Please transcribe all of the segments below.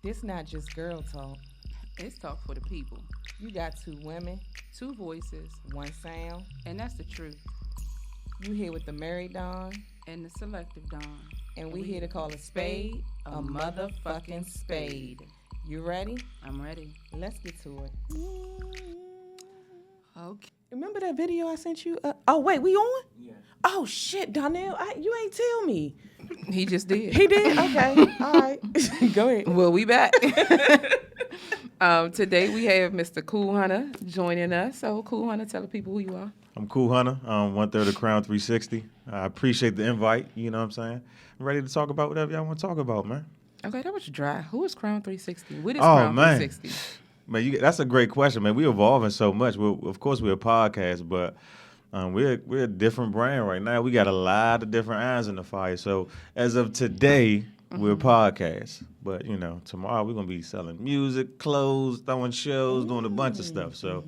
This not just girl talk. It's talk for the people. You got two women, Two voices, one sound. and that's the truth. You here with the married Dawn, And the selective Dawn. and we here to call a spade a motherfucking spade. You ready? I'm ready. Let's get to it. Okay. Remember that video I sent you? Oh wait, we on? Yeah. Oh shit, Donnell, you ain't tell me. He just did. He did? Okay, all right. Go ahead. Well, we back. Today we have Mr. Cool Hunter joining us. So, Cool Hunter, tell the people who you are. I'm Cool Hunter. One third of Crown 360. I appreciate the invite. You know what I'm saying? I'm ready to talk about whatever y'all want to talk about, man. Okay, that was dry. Who is Crown 360? What is Oh, Crown man. 360? Man, that's a great question, man. We're evolving so much. Of course, we're a podcast, but we're a different brand right now. We got a lot of different irons in the fire. So as of today, we're a podcast. But, you know, tomorrow we're going to be selling music, clothes, throwing shows, doing a bunch of stuff. So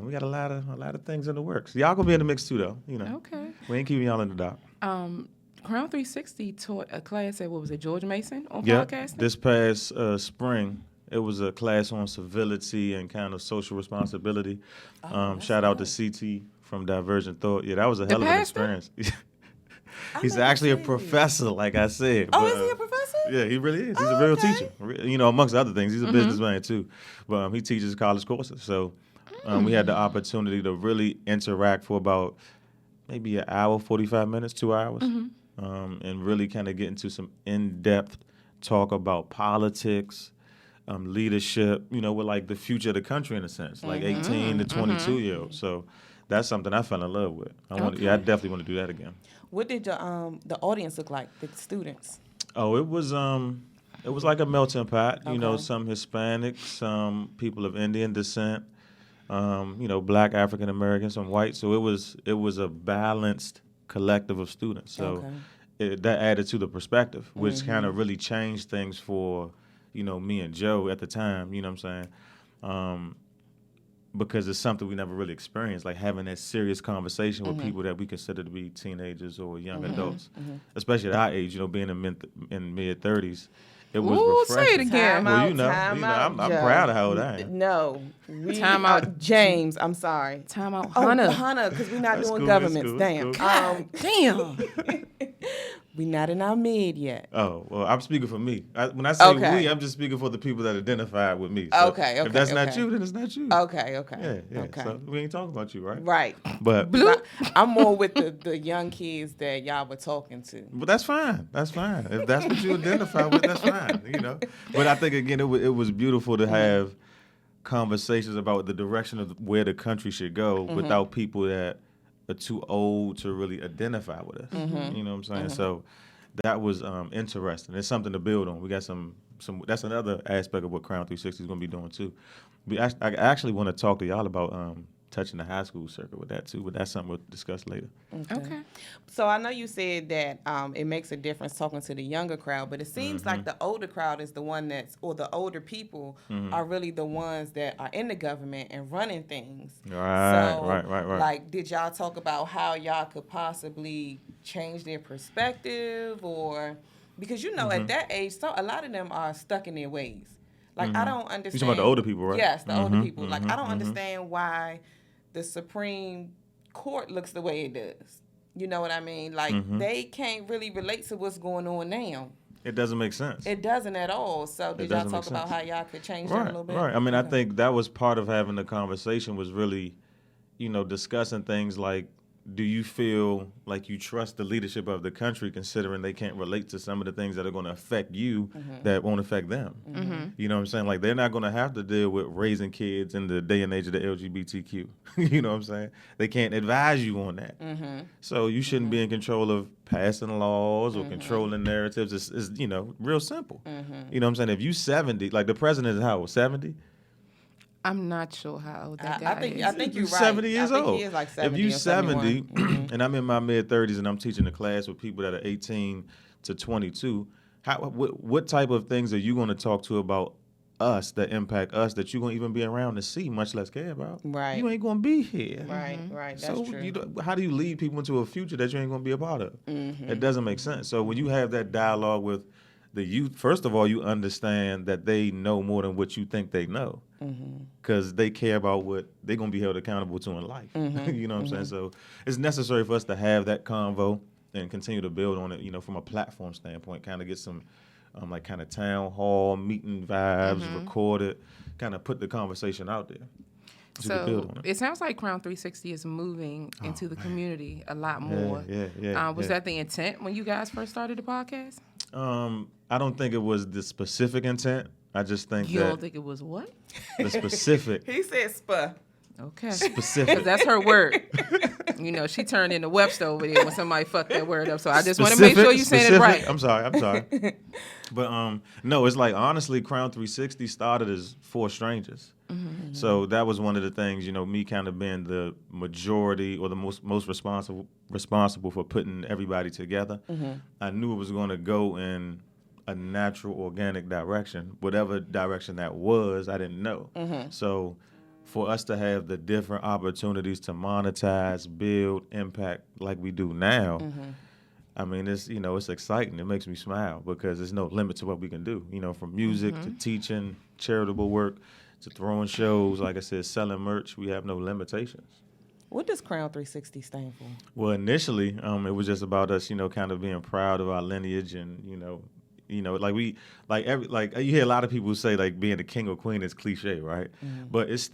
we got a lot of things in the works. Y'all going to be in the mix too, though. You know, Okay. we ain't keeping y'all in the dark. Crown 360 taught a class at, what was it, George Mason on Yeah, podcasting? this past spring, it was a class on civility and kind of social responsibility. Shout out to CT from Divergent Thought. Yeah, that was a hell of an pastor? experience. He's actually a professor, like I said. Oh, but, is he a professor? Yeah, he really is. He's a real okay. teacher. You know, amongst other things, he's a businessman too. But he teaches college courses. So we had the opportunity to really interact for about maybe an hour, 45 minutes, 2 hours, and really kind of get into some in-depth talk about politics, leadership, you know, with like the future of the country in a sense, like 18 to 22-year-olds. So that's something I fell in love with. I definitely want to do that again. What did the audience look like, the students? Oh, it was like a melting pot. You know, Okay. some Hispanics, some people of Indian descent, you know, Black African Americans, some white. So it was a balanced collective of students. So that added to the perspective, which kind of really changed things for, you know, me and Joe at the time. You know what I'm saying? Because it's something we never really experienced, like having that serious conversation with people that we consider to be teenagers or young adults, especially at our age, you know, being in mid-30s. It was Ooh, refreshing. say it again. Well, Time out, I'm Joe. proud of how old I am. No. Time out. James, I'm sorry. Time out. Oh, Hunter. Hunter, because we're not That's doing cool, governments. that's cool, that's Damn. cool. Damn. We not in our mid yet. Oh, well, I'm speaking for me. When I say Okay. we, I'm just speaking for the people that identify with me. So Okay, if that's not okay. you, then it's not you. Okay. Yeah. Okay. So we ain't talking about you, right? Right. But Blue. I'm more with the young kids that y'all were talking to. But that's fine. That's fine. If that's what you identify with, that's fine. You know. But I think again, it was beautiful to have conversations about the direction of where the country should go without people that are too old to really identify with us. You know what I'm saying? So that was interesting. It's something to build on. We got some. That's another aspect of what Crown 360 is going to be doing too. I actually want to talk to y'all about touching the high school circuit with that too, but that's something we'll discuss later. Okay. So I know you said that it makes a difference talking to the younger crowd, but it seems like the older crowd is the one or the older people are really the ones that are in the government and running things. Right, So, right. Like, did y'all talk about how y'all could possibly change their perspective, or because you know at that age, a lot of them are stuck in their ways. Like I don't understand. You talking about the older people, right? Yes, the older people. Like I don't understand why the Supreme Court looks the way it does. You know what I mean? Like they can't really relate to what's going on now. It doesn't make sense. It doesn't at all. So did y'all doesn't talk make about sense. how y'all could change that a little bit? Right. I mean, I Okay. think that was part of having the conversation was really, you know, discussing things like, do you feel like you trust the leadership of the country considering they can't relate to some of the things that are going to affect you that won't affect them? You know what I'm saying? Like, they're not going to have to deal with raising kids in the day and age of the LGBTQ. You know what I'm saying? They can't advise you on that. So you shouldn't be in control of passing laws or controlling narratives. It's, you know, real simple. You know what I'm saying? If you 70, like the president is how old, 70? I'm not sure how old that guy is. I think you're right. 70 years I think old. He is like 70 if you or 70 71. and I'm in my mid-30s and I'm teaching a class with people that are 18 to 22, what type of things are you going to talk to about us that impact us that you're going to even be around to see, much less care about? Right. You ain't going to be here. Right. That's So true. how do you lead people into a future that you ain't going to be a part of? It doesn't make sense. So when you have that dialogue with the youth, first of all, you understand that they know more than what you think they know, because they care about what they're going to be held accountable to in life. You know what I'm saying? So it's necessary for us to have that convo and continue to build on it, you know, from a platform standpoint, kind of get some like kind of town hall meeting vibes, record it, kind of put the conversation out there. So it sounds like Crown 360 is moving into the community a lot more. Was that the intent when you guys first started the podcast? I don't think it was the specific intent. I just think you don't think it was what? The specific. He said spa. Okay. Specific. Because that's her word. You know, she turned into Webster over there when somebody fucked that word up. So I just want to make sure you saying it right. I'm sorry. But no, it's like, honestly, Crown 360 started as 4 strangers. So that was one of the things, you know, me kind of being the majority or the most responsible for putting everybody together. I knew it was going to go in a natural, organic direction. Whatever direction that was, I didn't know. So for us to have the different opportunities to monetize, build, impact like we do now, I mean, it's, you know, it's exciting. It makes me smile because there's no limit to what we can do, you know, from music to teaching, charitable work, to throwing shows, like I said, selling merch. We have no limitations. What does Crown 360 stand for? Well, initially, it was just about us, you know, kind of being proud of our lineage and, you know, like you hear a lot of people say like being a king or queen is cliche, right? But it's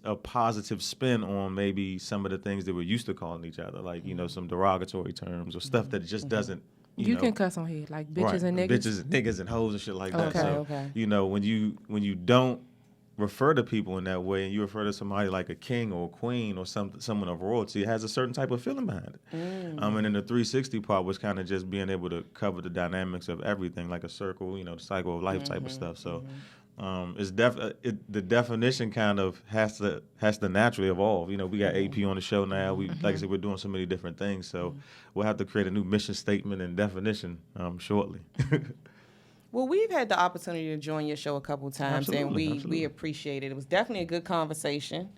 a positive spin on maybe some of the things that we're used to calling each other, like, you know, some derogatory terms or stuff that just doesn't. You know, can cuss on here like bitches and niggas. Bitches and niggas and hoes and shit like that. Okay. You know, when you don't refer to people in that way and you refer to somebody like a king or a queen or someone of royalty, it has a certain type of feeling behind it. And then the 360 part was kind of just being able to cover the dynamics of everything, like a circle, you know, the cycle of life type of stuff. So it's the definition kind of has to naturally evolve. You know, we got AP on the show now. We like I said, we're doing so many different things. So we'll have to create a new mission statement and definition shortly. Well, we've had the opportunity to join your show a couple times, Absolutely, and we appreciate it. It was definitely a good conversation,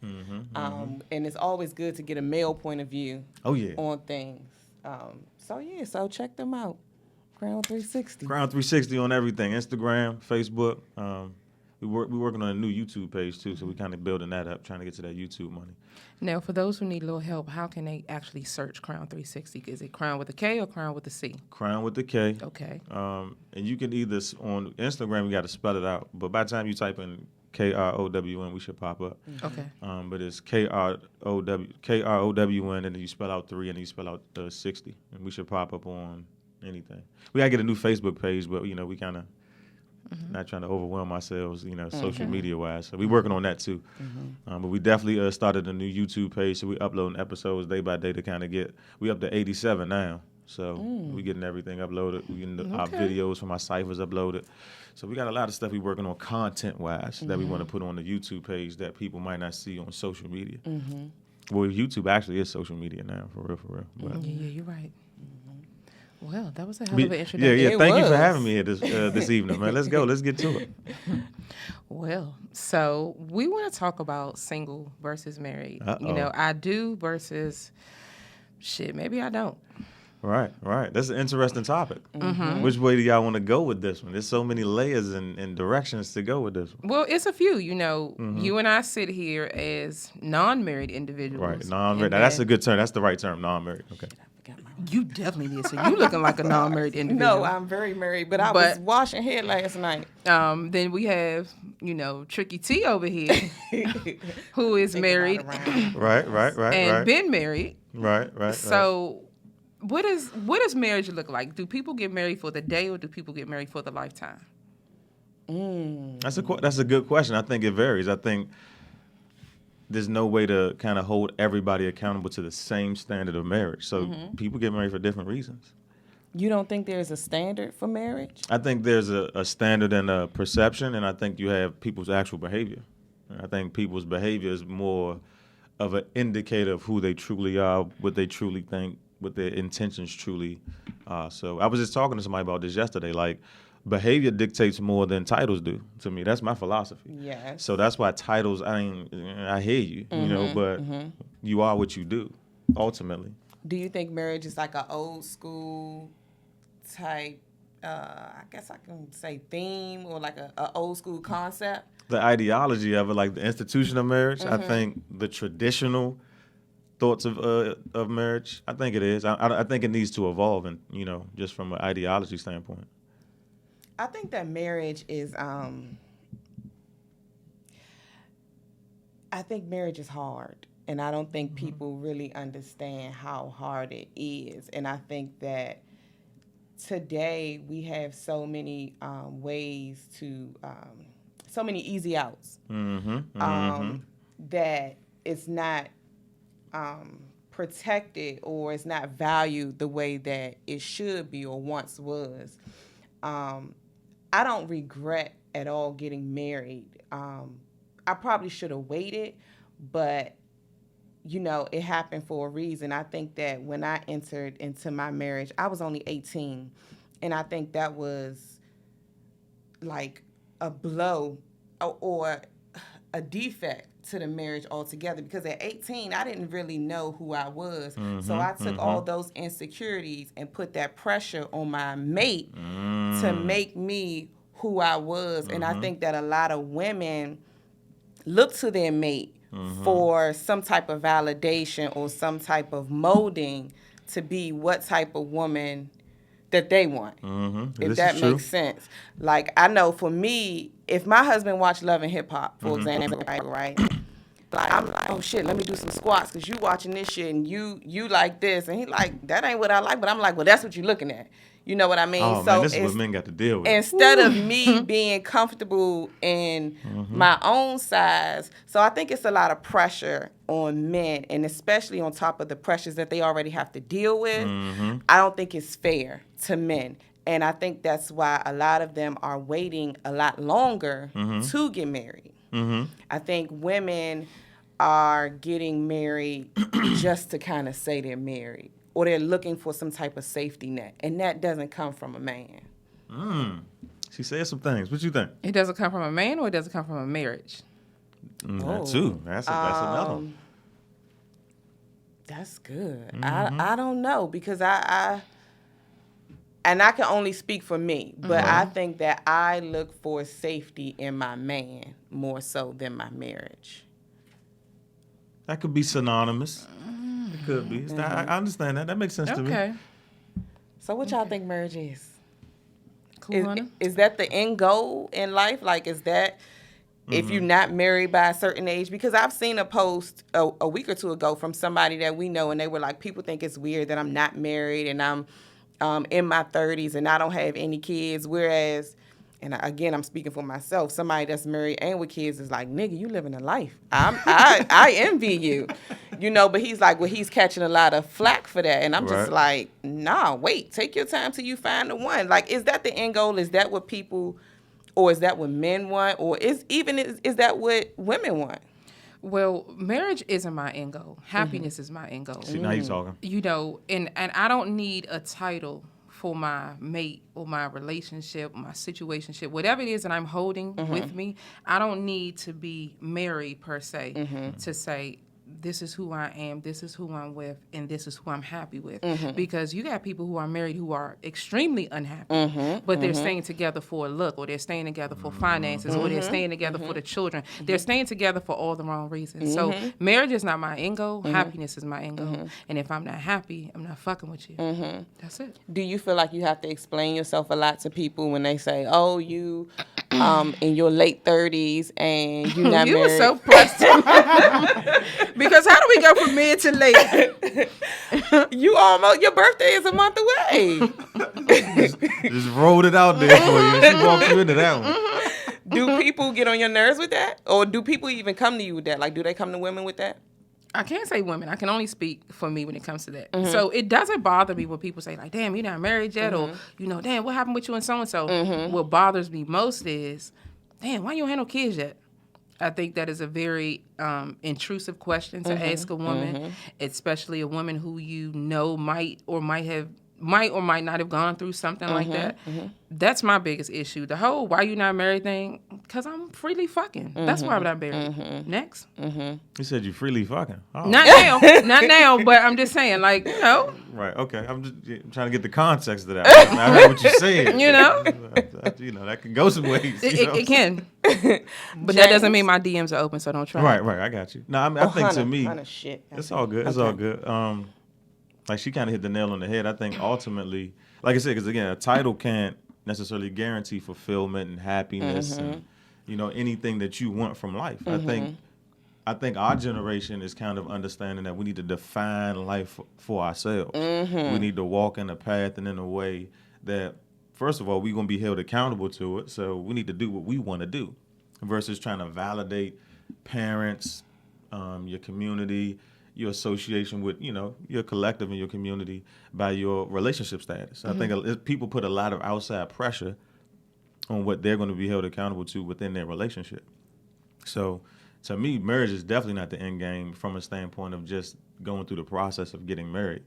and it's always good to get a male point of view on things. So check them out, Crown 360. Crown 360 on everything, Instagram, Facebook. We're working on a new YouTube page, too, so we're kind of building that up, trying to get to that YouTube money. Now, for those who need a little help, how can they actually search Crown 360? Is it Crown with a K or Crown with a C? Crown with the K. Okay. And you can either, on Instagram, you got to spell it out, but by the time you type in KROWN, we should pop up. Okay. But it's KROWN, and then you spell out 3, and then you spell out 60, and we should pop up on anything. We got to get a new Facebook page, but, you know, we kind of not trying to overwhelm ourselves, you know, social media-wise. So we're working on that, too. But we definitely started a new YouTube page, so we're uploading episodes day by day to kind of we up to 87 now. So we're getting everything uploaded. We're getting our videos from our ciphers uploaded. So we got a lot of stuff we're working on content-wise that we want to put on the YouTube page that people might not see on social media. Well, YouTube actually is social media now, for real. But, yeah, you're right. Well, that was a hell of an introduction. Yeah. Thank you for having me here this evening, man. Let's go. Let's get to it. Well, so we want to talk about single versus married. Uh-oh. You know, I do versus maybe I don't. Right. That's an interesting topic. Which way do y'all want to go with this one? There's so many layers and directions to go with this one. Well, it's a few. You know, you and I sit here as non-married individuals. Right, non-married. Now, that's a good term. That's the right term, non-married. Okay. You definitely did. So you looking like a non-married individual. No, I'm very married, but I was washing hair last night. Then we have, you know, Tricky T over here, who is married. Right. And been married. Right. So what does marriage look like? Do people get married for the day or do people get married for the lifetime? That's a good question. I think it varies. I think there's no way to kind of hold everybody accountable to the same standard of marriage. So people get married for different reasons. You don't think there's a standard for marriage? I think there's a standard and a perception, and I think you have people's actual behavior. I think people's behavior is more of an indicator of who they truly are, what they truly think, what their intentions truly are. So I was just talking to somebody about this yesterday, like, behavior dictates more than titles do to me. That's my philosophy. Yes. So that's why titles, I hear you, you know, but you are what you do, ultimately. Do you think marriage is like an old school type I guess I can say theme or like a old school concept. The ideology of it, like the institution of marriage, I think the traditional thoughts of marriage, I think it is. I think it needs to evolve, and just from an ideology standpoint. I think that marriage is. I think marriage is hard, and I don't think people really understand how hard it is. And I think that today we have so many ways to, so many easy outs that it's not protected or it's not valued the way that it should be or once was. I don't regret at all getting married. I probably should have waited, but it happened for a reason. I think that when I entered into my marriage, I was only 18, and I think that was like a blow or a defect to the marriage altogether, because at 18, I didn't really know who I was. So I took all those insecurities and put that pressure on my mate to make me who I was. And I think that a lot of women look to their mate for some type of validation or some type of molding to be what type of woman that they want. If that makes sense. Like, I know for me, if my husband watched Love and Hip Hop, for example, right? Like, I'm like, oh shit, let me do some squats because you watching this shit and you like this. And he like, that ain't what I like. But I'm like, well, that's what you're looking at. You know what I mean? Oh, man, this is what men got to deal with. Instead of me being comfortable in my own size. So I think it's a lot of pressure on men, and especially on top of the pressures that they already have to deal with. I don't think it's fair to men. And I think that's why a lot of them are waiting a lot longer to get married. I think women are getting married just to kind of say they're married, or they're looking for some type of safety net, and that doesn't come from a man. She said some things. What you think? It doesn't come from a man, or it doesn't come from a marriage? That too. That's another one. That's good. I don't know, because I can only speak for me, but I think that I look for safety in my man more so than my marriage. That could be synonymous. It could be. I understand that. That makes sense to me. Okay. So what y'all think marriage is? Cool, is that the end goal in life? Like, is that if you're not married by a certain age? Because I've seen a post a week or two ago from somebody that we know, and they were like, people think it's weird that I'm not married and I'm in my 30s and I don't have any kids, whereas, and again, I'm speaking for myself, somebody that's married and with kids is like, nigga, you living a life. I envy you, but he's like, well, he's catching a lot of flack for that. And I'm just like, nah, wait, take your time till you find the one. Like, is that the end goal? Is that what people, or is that what men want? Or is that what women want? Well, marriage isn't my end goal. Happiness is my end goal. See, now you're talking. And I don't need a title for my mate or my relationship, my situationship, whatever it is that I'm holding with me. I don't need to be married per se to say, this is who I am, this is who I'm with, and this is who I'm happy with. Because you got people who are married who are extremely unhappy, but they're staying together for a look, or they're staying together for finances, or they're staying together for the children. They're staying together for all the wrong reasons. So marriage is not my end goal. Happiness is my end goal. And if I'm not happy, I'm not fucking with you. That's it. Do you feel like you have to explain yourself a lot to people when they say, oh, you in your late 30s and you're not married? You were so pressed. Because how do we go from mid to late? Your birthday is a month away. Just rolled it out there for you. She walked you into that one. Do people get on your nerves with that? Or do people even come to you with that? Like, do they come to women with that? I can't say women. I can only speak for me when it comes to that. So it doesn't bother me when people say, like, damn, you're not married yet, or, damn, what happened with you and so-and-so? What bothers me most is, damn, why you don't have no kids yet? I think that is a very intrusive question to ask a woman, especially a woman who might have might or might not have gone through something like that. That's my biggest issue. The whole why you not married thing, because I'm freely fucking. That's why I'm not married. Next. You said you freely fucking. Oh. Not now, but I'm just saying, like, you know. Right, okay. I'm just trying to get the context of that. I heard what you said. You know? That can go some ways. It can. But that doesn't mean my DMs are open, so don't try. Right, I got you. No, I mean, I think to me, shit. it's all good. It's all good. Like she kind of hit the nail on the head. I think ultimately, like I said, because again, a title can't necessarily guarantee fulfillment and happiness and anything that you want from life. I think our generation is kind of understanding that we need to define life for ourselves. We need to walk in a path and in a way that, first of all, we're going to be held accountable to it. So we need to do what we want to do versus trying to validate parents, your community, your association with, your collective and your community by your relationship status. I think people put a lot of outside pressure on what they're going to be held accountable to within their relationship. So to me, marriage is definitely not the end game from a standpoint of just going through the process of getting married.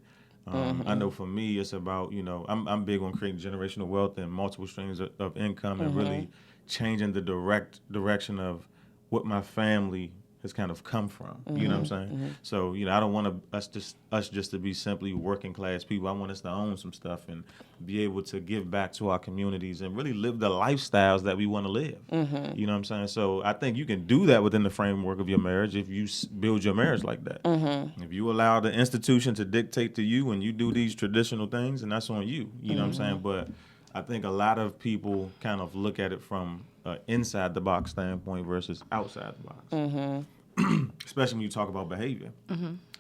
I know for me, it's about, I'm big on creating generational wealth and multiple streams of income and really changing the direction of what my family has kind of come from. You know what I'm saying? So, I don't want us just to be simply working class people. I want us to own some stuff and be able to give back to our communities and really live the lifestyles that we want to live. You know what I'm saying? So I think you can do that within the framework of your marriage if you build your marriage like that. If you allow the institution to dictate to you and you do these traditional things, and that's on you. You know what I'm saying? But I think a lot of people kind of look at it from inside the box standpoint versus outside the box. Especially when you talk about behavior,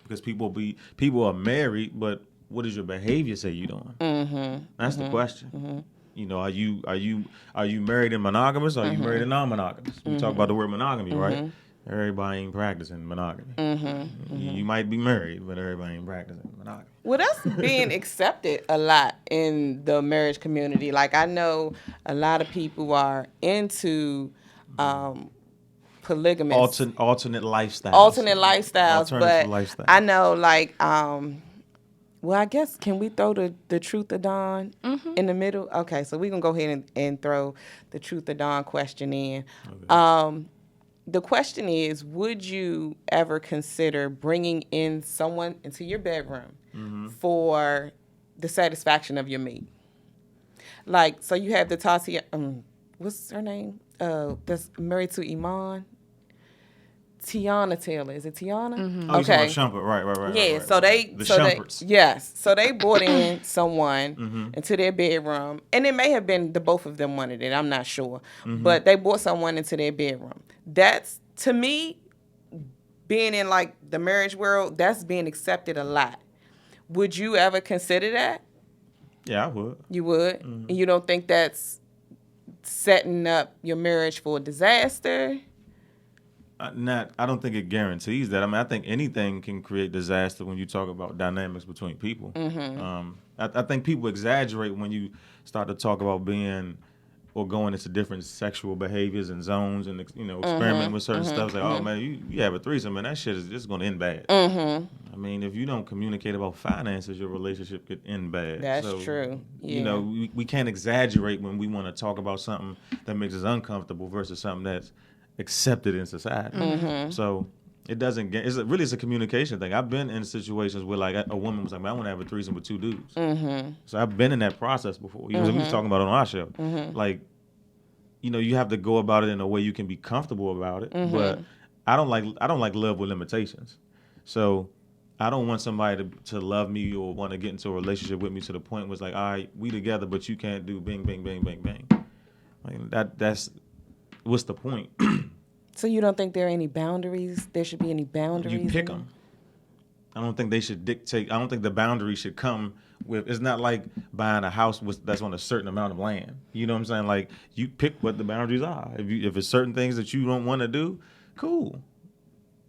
because people are married, but what does your behavior say you're doing? That's the question. Are you married and monogamous? Or are you married and non-monogamous? We talk about the word monogamy, right? Everybody ain't practicing monogamy. You might be married, but everybody ain't practicing monogamy. Well, that's being accepted a lot in the marriage community. Like, I know a lot of people are into polygamous. Alternate lifestyles. But lifestyles. I know, like, well, I guess, can we throw the truth of Dawn in the middle? Okay, so we're going to go ahead and throw the truth of Dawn question in. Okay. The question is, would you ever consider bringing in someone into your bedroom for the satisfaction of your mate? Like, so you have the Tatiana, what's her name? That's married to Iman. Tiana Taylor. Is it Tiana? Oh, okay. Shumpert. Right. Yeah, right. So they... The Shumperts. Yes. So they brought in someone into their bedroom, and it may have been the both of them wanted it. I'm not sure. But they brought someone into their bedroom. That's, to me, being in, like, the marriage world, that's being accepted a lot. Would you ever consider that? Yeah, I would. You would? And you don't think that's setting up your marriage for a disaster? I don't think it guarantees that. I mean, I think anything can create disaster when you talk about dynamics between people. I think people exaggerate when you start to talk about being or going into different sexual behaviors and zones and experimenting with certain stuff. Like, oh man, you have a threesome, man, that shit is just going to end bad. I mean, if you don't communicate about finances, your relationship could end bad. That's true. Yeah. We can't exaggerate when we want to talk about something that makes us uncomfortable versus something that's accepted in society. So it doesn't get, it's a communication thing. I've been in situations where like a woman was like, man, I want to have a threesome with two dudes. So I've been in that process before. We was talking about it on our show. Like, you have to go about it in a way you can be comfortable about it. But I don't like love with limitations. So I don't want somebody to love me or want to get into a relationship with me to the point where it's like, all right, we together, but you can't do bing, bing, bing, bing, bing. Like that's what's the point? So you don't think there are any boundaries? There should be any boundaries? You pick them. I don't think they should dictate. I don't think the boundary should come with. It's not like buying a house that's on a certain amount of land. You know what I'm saying? Like, you pick what the boundaries are. If it's certain things that you don't want to do, cool.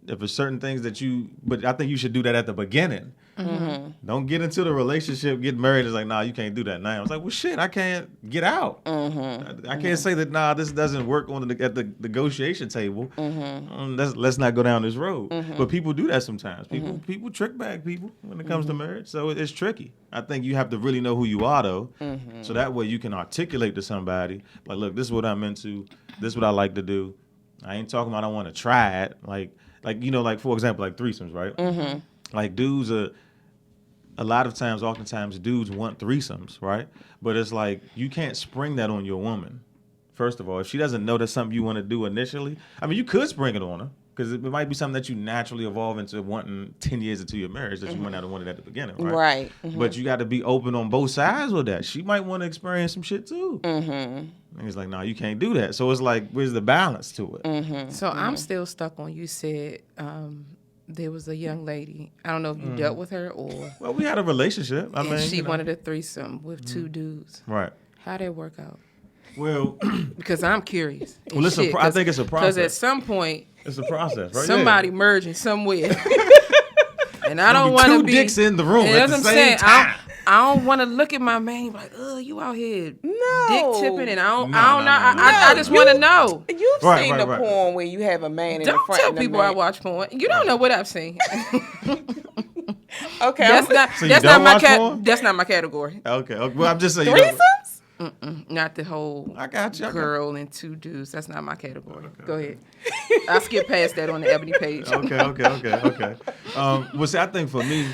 if there's certain things that but I think you should do that at the beginning. Don't get into the relationship, get married. It's like, nah, you can't do that now. I was like, well, shit, I can't get out. I can't say that, nah, this doesn't work at the negotiation table. Let's not go down this road. But people do that sometimes. People trick back people when it comes to marriage. So it's tricky. I think you have to really know who you are, though. So that way you can articulate to somebody, like, look, this is what I'm into. This is what I like to do. I ain't talking about I want to try it. Like for example, like threesomes, right? Like dudes oftentimes dudes want threesomes, right? But it's like you can't spring that on your woman. First of all, if she doesn't know that's something you want to do initially, I mean, you could spring it on her because it might be something that you naturally evolve into wanting 10 years into your marriage that you might not have wanted at the beginning, right? Right. But you got to be open on both sides with that. She might want to experience some shit too. And he's like, no, you can't do that. So it's like, where's the balance to it? So I'm still stuck on, you said there was a young lady. I don't know if you dealt with her or. Well, we had a relationship. I mean, she wanted a threesome with two dudes. Right. How'd that work out? Well, because I'm curious. Well, I think it's a process. Because at some point, it's a process, right? Somebody merging somewhere. And I don't want to be. Two dicks in the room at the same time. I don't want to look at my man like, you out here dick tipping, and I just want to know. You've seen the porn where you have a man in the front. Don't tell people I watch porn. You don't know what I've seen. Okay, that's not my category. Okay, well, I'm just saying. Threesomes? Not the whole I got you. Girl and two dudes. That's not my category. Okay. Go ahead. I'll skip past that on the Ebony page. Okay. Well, see, I think for me,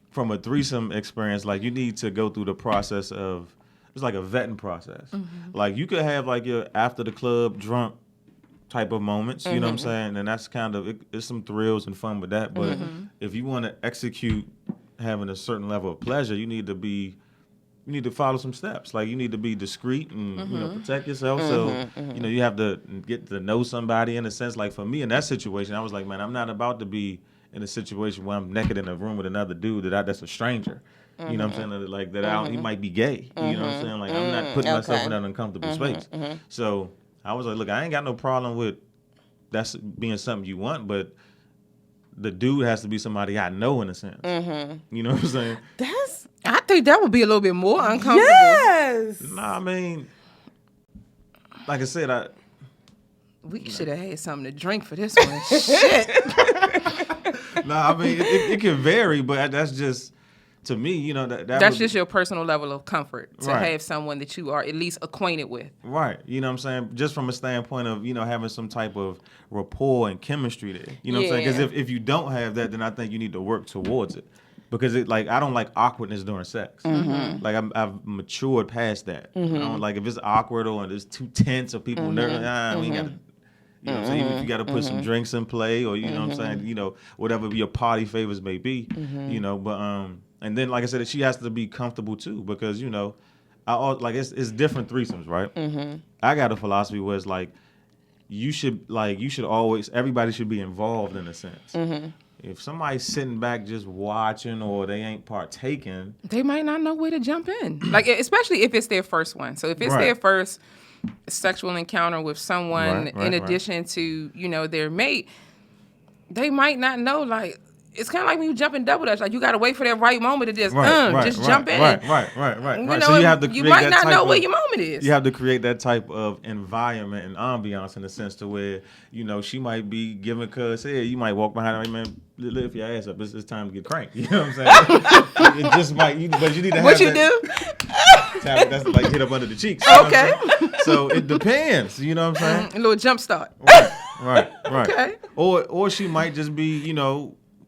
from a threesome experience, like you need to go through the process of, it's like a vetting process. Like you could have like your after the club drunk type of moments, you know what I'm saying? And that's kind of, it's some thrills and fun with that. But if you want to execute having a certain level of pleasure, you need to follow some steps. Like you need to be discreet and protect yourself. So you have to get to know somebody in a sense. Like for me in that situation, I was like, man, I'm not about to be in a situation where I'm naked in a room with another dude that's a stranger. You know what I'm saying? Like that he might be gay. You know what I'm saying? Like I'm not putting myself in that uncomfortable space. So I was like, look, I ain't got no problem with that's being something you want, but the dude has to be somebody I know in a sense. You know what I'm saying? I think that would be a little bit more uncomfortable. Yes. Nah, I mean, like I said, we should have had something to drink for this one. Shit. Nah, I mean, it can vary, but that's just, to me, that's just your personal level of comfort to have someone that you are at least acquainted with. Right. You know what I'm saying? Just from a standpoint of, having some type of rapport and chemistry there. You know what I'm saying? Because if you don't have that, then I think you need to work towards it. Because I don't like awkwardness during sex. Like I've matured past that. I don't like if it's awkward or it's too tense or people nervous. We ain't got to. You know what I'm saying? Even if you got to put some drinks in play or you know what I'm saying. Whatever your party favors may be. But and then like I said, she has to be comfortable too because it's different threesomes, right? I got a philosophy where it's like you should always everybody should be involved in a sense. If somebody's sitting back just watching or they ain't partaking, they might not know where to jump in. Like, especially if it's their first one. So if it's their first sexual encounter with someone in addition to, their mate, they might not know, like, it's kind of like when you jump in double dutch. Like, you got to wait for that right moment to just jump in. Right. So you might not know where your moment is. You have to create that type of environment and ambiance in the sense to where, she might be giving cuz head. You might walk behind her, hey, man, lift your ass up. It's time to get cranked. You know what I'm saying? It just might, but you need to have what you do? That's like hit up under the cheeks. Okay. So it depends. You know what I'm saying? A little jump start. Right. Okay. Or she might just be,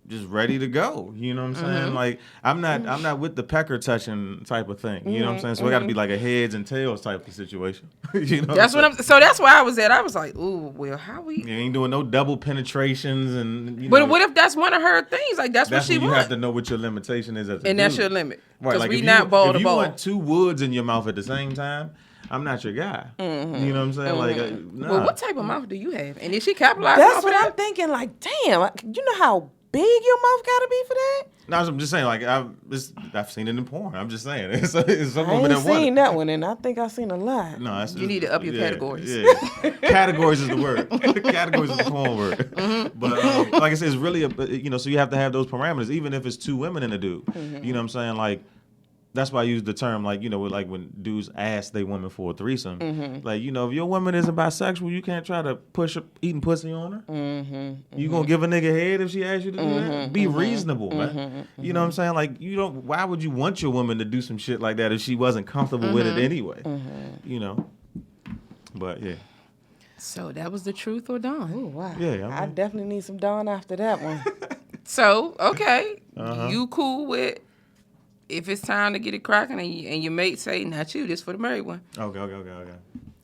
just ready to go. You know what I'm saying? Like I'm not with the pecker touching type of thing. You know what I'm saying? So it got to be like a heads and tails type of situation. That's that's where I was at. I was like, ooh, well, how we? You ain't doing no double penetrations and. But what if that's one of her things? Like that's what she wants. You have to know what your limitation is as a dude. That's your limit. Right. Because like we not ball to ball. If you want two woods in your mouth at the same time, I'm not your guy. You know what I'm saying? Like, nah. Well, what type of mouth do you have? And is she capitalized? That's what I'm thinking. Like, damn, you know how big your mouth gotta be for that? No, I'm just saying, like, I've seen it in porn. I'm just saying. It's some I women ain't that want seen it. that one, and I think I've seen a lot. No, You need to up your categories. Yeah. Categories is the word. Categories is the porn word. Mm-hmm. But like I said, it's really, so you have to have those parameters, even if it's two women and a dude. Mm-hmm. You know what I'm saying? like. That's why I use the term, like, like when dudes ask they women for a threesome. Mm-hmm. Like, if your woman isn't bisexual, you can't try to push her eating pussy on her. Mm-hmm. You gonna give a nigga head if she asks you to do that? Be reasonable, man. Mm-hmm. You know what I'm saying? Like, why would you want your woman to do some shit like that if she wasn't comfortable with it anyway? But yeah. So that was the truth or Dawn? Oh, wow. Yeah, I definitely need some Dawn after that one. So, okay. Uh-huh. You cool with if it's time to get it cracking and your mate say, not you, this for the married one. Okay.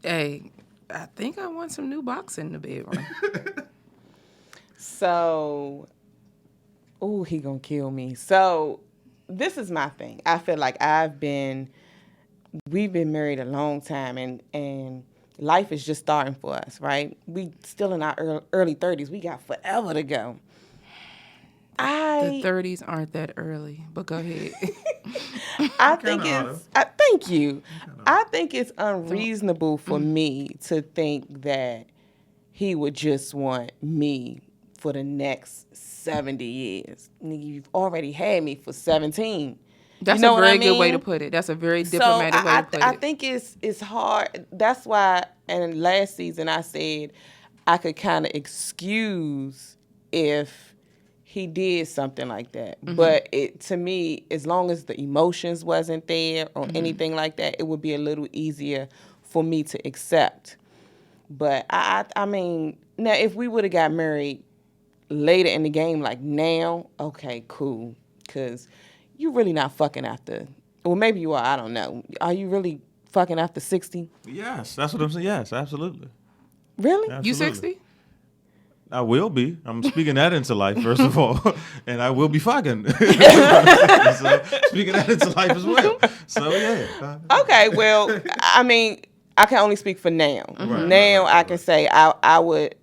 Hey, I think I want some new boxing in the bedroom. So, he gonna kill me. So, this is my thing. I feel like we've been married a long time, and life is just starting for us, right? We still in our early 30s. We got forever to go. The 30s aren't that early, but go ahead. Thank you. I think it's unreasonable for me to think that he would just want me for the next 70 years. You've already had me for 17. That's you know a very what I mean? good way to put it. That's a very diplomatic way to put it. I think it's hard. That's why, and last season I said I could kind of excuse if he did something like that. Mm-hmm. But to me, as long as the emotions wasn't there or anything like that, it would be a little easier for me to accept. But I mean, now if we would have got married later in the game, like now, okay, cool. Because you really not fucking after, well, maybe you are, I don't know. Are you really fucking after 60? Yes, that's what I'm saying. Yes, absolutely. Really? Absolutely. You 60? I will be. I'm speaking that into life, first of all. And I will be fucking. So, speaking that into life as well. So, yeah. Okay, well, I mean, I can only speak for now. Right, now I can say I would,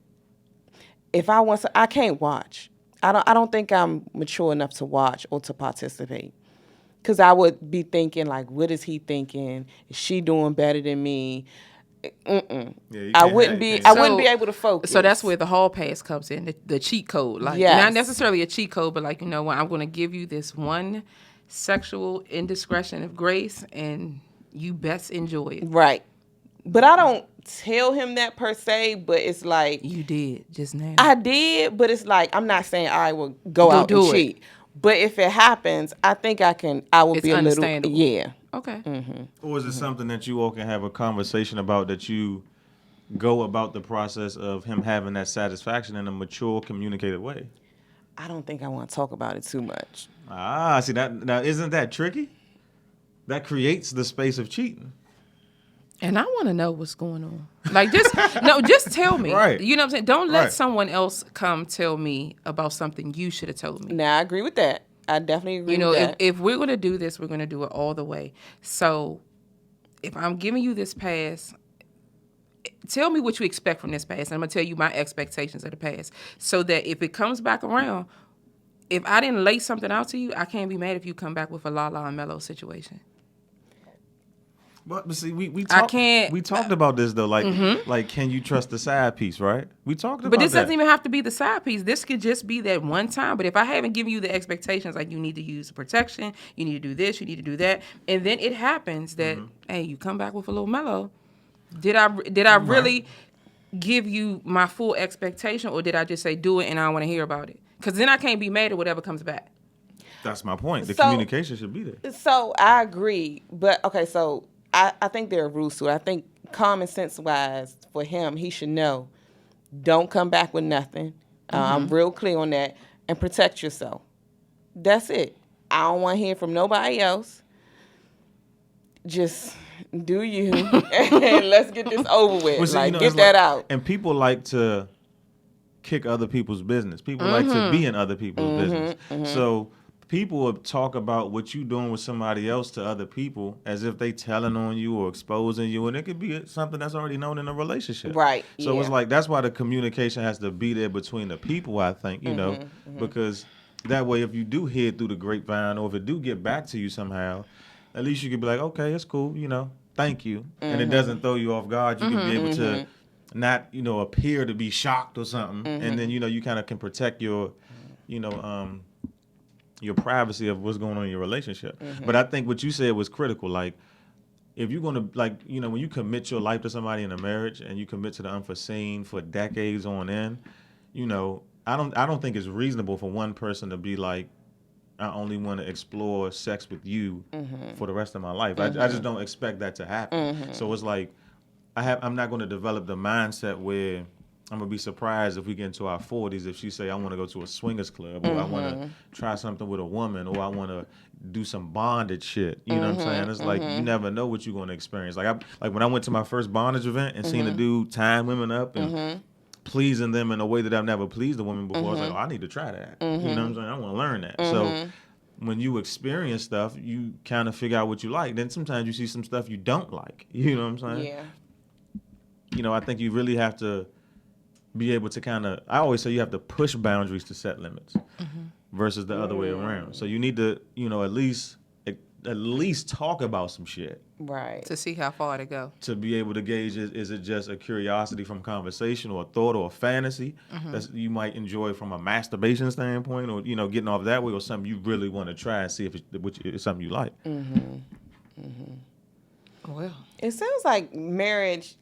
if I want to, I can't watch. I don't think I'm mature enough to watch or to participate. Because I would be thinking, like, what is he thinking? Is she doing better than me? Yeah, I wouldn't be able to focus. So that's where the hall pass comes in, the cheat code. Like, not necessarily a cheat code, but like, you know what, I'm going to give you this one sexual indiscretion of grace, and you best enjoy it. Right. But I don't tell him that per se, but it's like... You did just now. I did, but it's like, I'm not saying I will go out and cheat. But if it happens, I think I will be a little... Yeah. Okay. Mm-hmm. Or is it something that you all can have a conversation about, that you go about the process of him having that satisfaction in a mature, communicated way? I don't think I want to talk about it too much. See that now, isn't that tricky? That creates the space of cheating. And I want to know what's going on. Like, just tell me. Right. You know what I'm saying? Don't let someone else come tell me about something you should have told me. Now, I agree with that. I definitely agree with that. If we're going to do this, we're going to do it all the way. So if I'm giving you this pass, tell me what you expect from this pass. And I'm going to tell you my expectations of the pass. So that if it comes back around, if I didn't lay something out to you, I can't be mad if you come back with a la-la and mellow situation. But see, we talked about this though, like can you trust the side piece, right? We talked about that. But this doesn't even have to be the side piece. This could just be that one time. But if I haven't given you the expectations, like you need to use protection, you need to do this, you need to do that, and then it happens that hey, you come back with a little mellow. Did I really give you my full expectation, or did I just say do it and I don't want to hear about it? Because then I can't be mad at whatever comes back. That's my point. The communication should be there. So I agree, but okay, so. I think there are rules to it. I think common sense wise for him, he should know, don't come back with nothing. I'm real clear on that. And protect yourself. That's it. I don't want to hear from nobody else. Just do you. And let's get this over with. Well, get that out. And people like to kick other people's business. People like to be in other people's business. So people will talk about what you doing with somebody else to other people as if they telling on you or exposing you, and it could be something that's already known in a relationship. Right. So it's like that's why the communication has to be there between the people, I think, you know, because that way if you do hear it through the grapevine or if it do get back to you somehow, at least you could be like, okay, it's cool, you know, thank you. And it doesn't throw you off guard. You can be able to not, you know, appear to be shocked or something. And then, you know, you kind of can protect your, you know, your privacy of what's going on in your relationship. But I think what you said was critical. Like, if you're going to, like, you know, when you commit your life to somebody in a marriage and you commit to the unforeseen for decades on end, you know, I don't think it's reasonable for one person to be like, I only want to explore sex with you for the rest of my life. I just don't expect that to happen. So it's like, I'm not going to develop the mindset where I'm going to be surprised if we get into our 40s if she say, I want to go to a swingers club, or I want to try something with a woman, or I want to do some bondage shit. You know what I'm saying? It's like, you never know what you're going to experience. Like when I went to my first bondage event and seen a dude tying women up and pleasing them in a way that I've never pleased a woman before, I was like, oh, I need to try that. You know what I'm saying? I want to learn that. So when you experience stuff, you kind of figure out what you like. Then sometimes you see some stuff you don't like. You know what I'm saying? Yeah. You know, I think you really have to be able to kind of, I always say you have to push boundaries to set limits versus the other way around. So you need to, you know, at least talk about some shit. Right. To see how far to go. To be able to gauge, is it just a curiosity from conversation or a thought or a fantasy that you might enjoy from a masturbation standpoint, or, you know, getting off that way, or something you really want to try and see if it's something you like. Well, it sounds like marriage,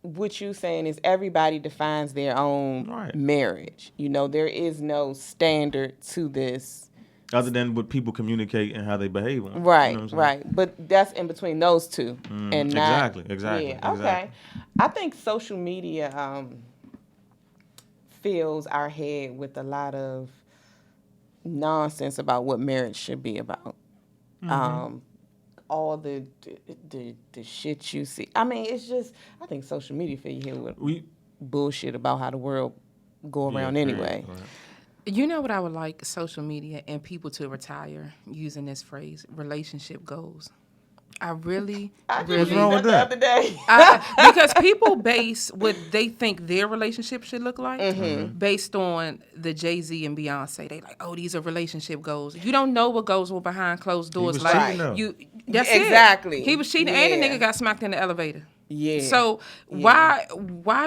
what you saying is everybody defines their own marriage. You know, there is no standard to this. Other than what people communicate and how they behave on. Right, you know what I'm right. But that's in between those two. And not, Exactly. Yeah, okay. I think social media fills our head with a lot of nonsense about what marriage should be about. All the shit you see. I mean, it's just, I think social media fill your head with bullshit about how the world go around anyway. Right. you know what I would like social media and people to retire using this phrase, relationship goals. I really. What's wrong with that? The other day. Because people base what they think their relationship should look like based on the Jay-Z and Beyonce. They like, oh, these are relationship goals. You don't know what goes on behind closed doors. He was Like cheating, you, that's exactly. it. He was cheating, and the nigga got smacked in the elevator. Yeah. So why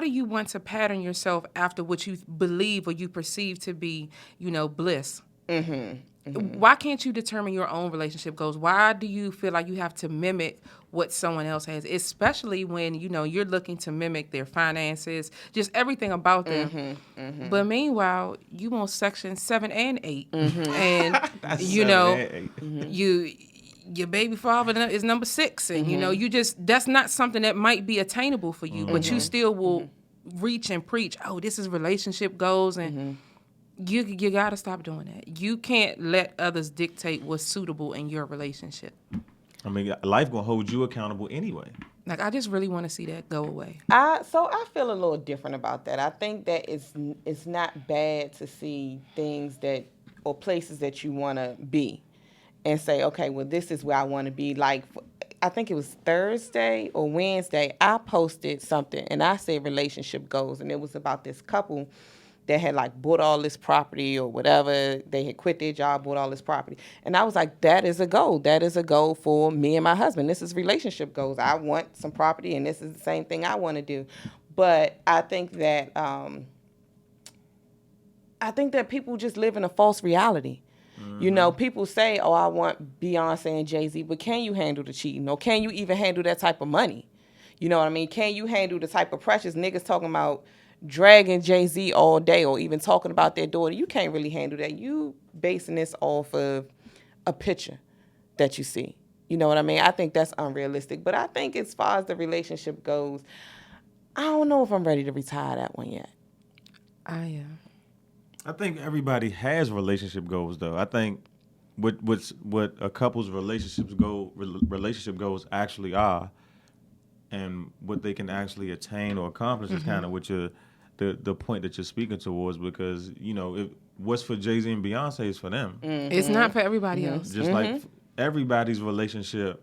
do you want to pattern yourself after what you believe or you perceive to be, bliss? Mm-hmm. Mm-hmm. Why can't you determine your own relationship goals? Why do you feel like you have to mimic what someone else has, especially when, you're looking to mimic their finances, just everything about them. Mm-hmm. Mm-hmm. But meanwhile, you want section 7 and 8. Mm-hmm. And, your baby father is number 6. And, that's not something that might be attainable for you, but you still will reach and preach, oh, this is relationship goals. And you got to stop doing that. You can't let others dictate what's suitable in your relationship. I mean, life going to hold you accountable anyway. Like, I just really want to see that go away. So I feel a little different about that. I think that it's not bad to see things or places that you want to be and say, okay, well, this is where I want to be. Like, I think it was Thursday or Wednesday, I posted something and I said relationship goals, and it was about this couple that had bought all this property or whatever. They had quit their job, bought all this property. And I was like, that is a goal. That is a goal for me and my husband. This is relationship goals. I want some property, and this is the same thing I want to do. But I think that people just live in a false reality. Mm-hmm. People say, oh, I want Beyonce and Jay-Z, but can you handle the cheating? Or can you even handle that type of money? You know what I mean? Can you handle the type of pressures niggas talking about dragging Jay-Z all day, or even talking about their daughter? You can't really handle that. You basing this off of a picture that you see. You know what I mean? I think that's unrealistic. But I think as far as the relationship goes, I don't know if I'm ready to retire that one yet. I am. I think everybody has relationship goals, though. I think what a couple's relationship goals actually are, and what they can actually attain or accomplish is kind of what you're the point that you're speaking towards, because what's for Jay-Z and Beyonce is for them. It's not for everybody else. Just like everybody's relationship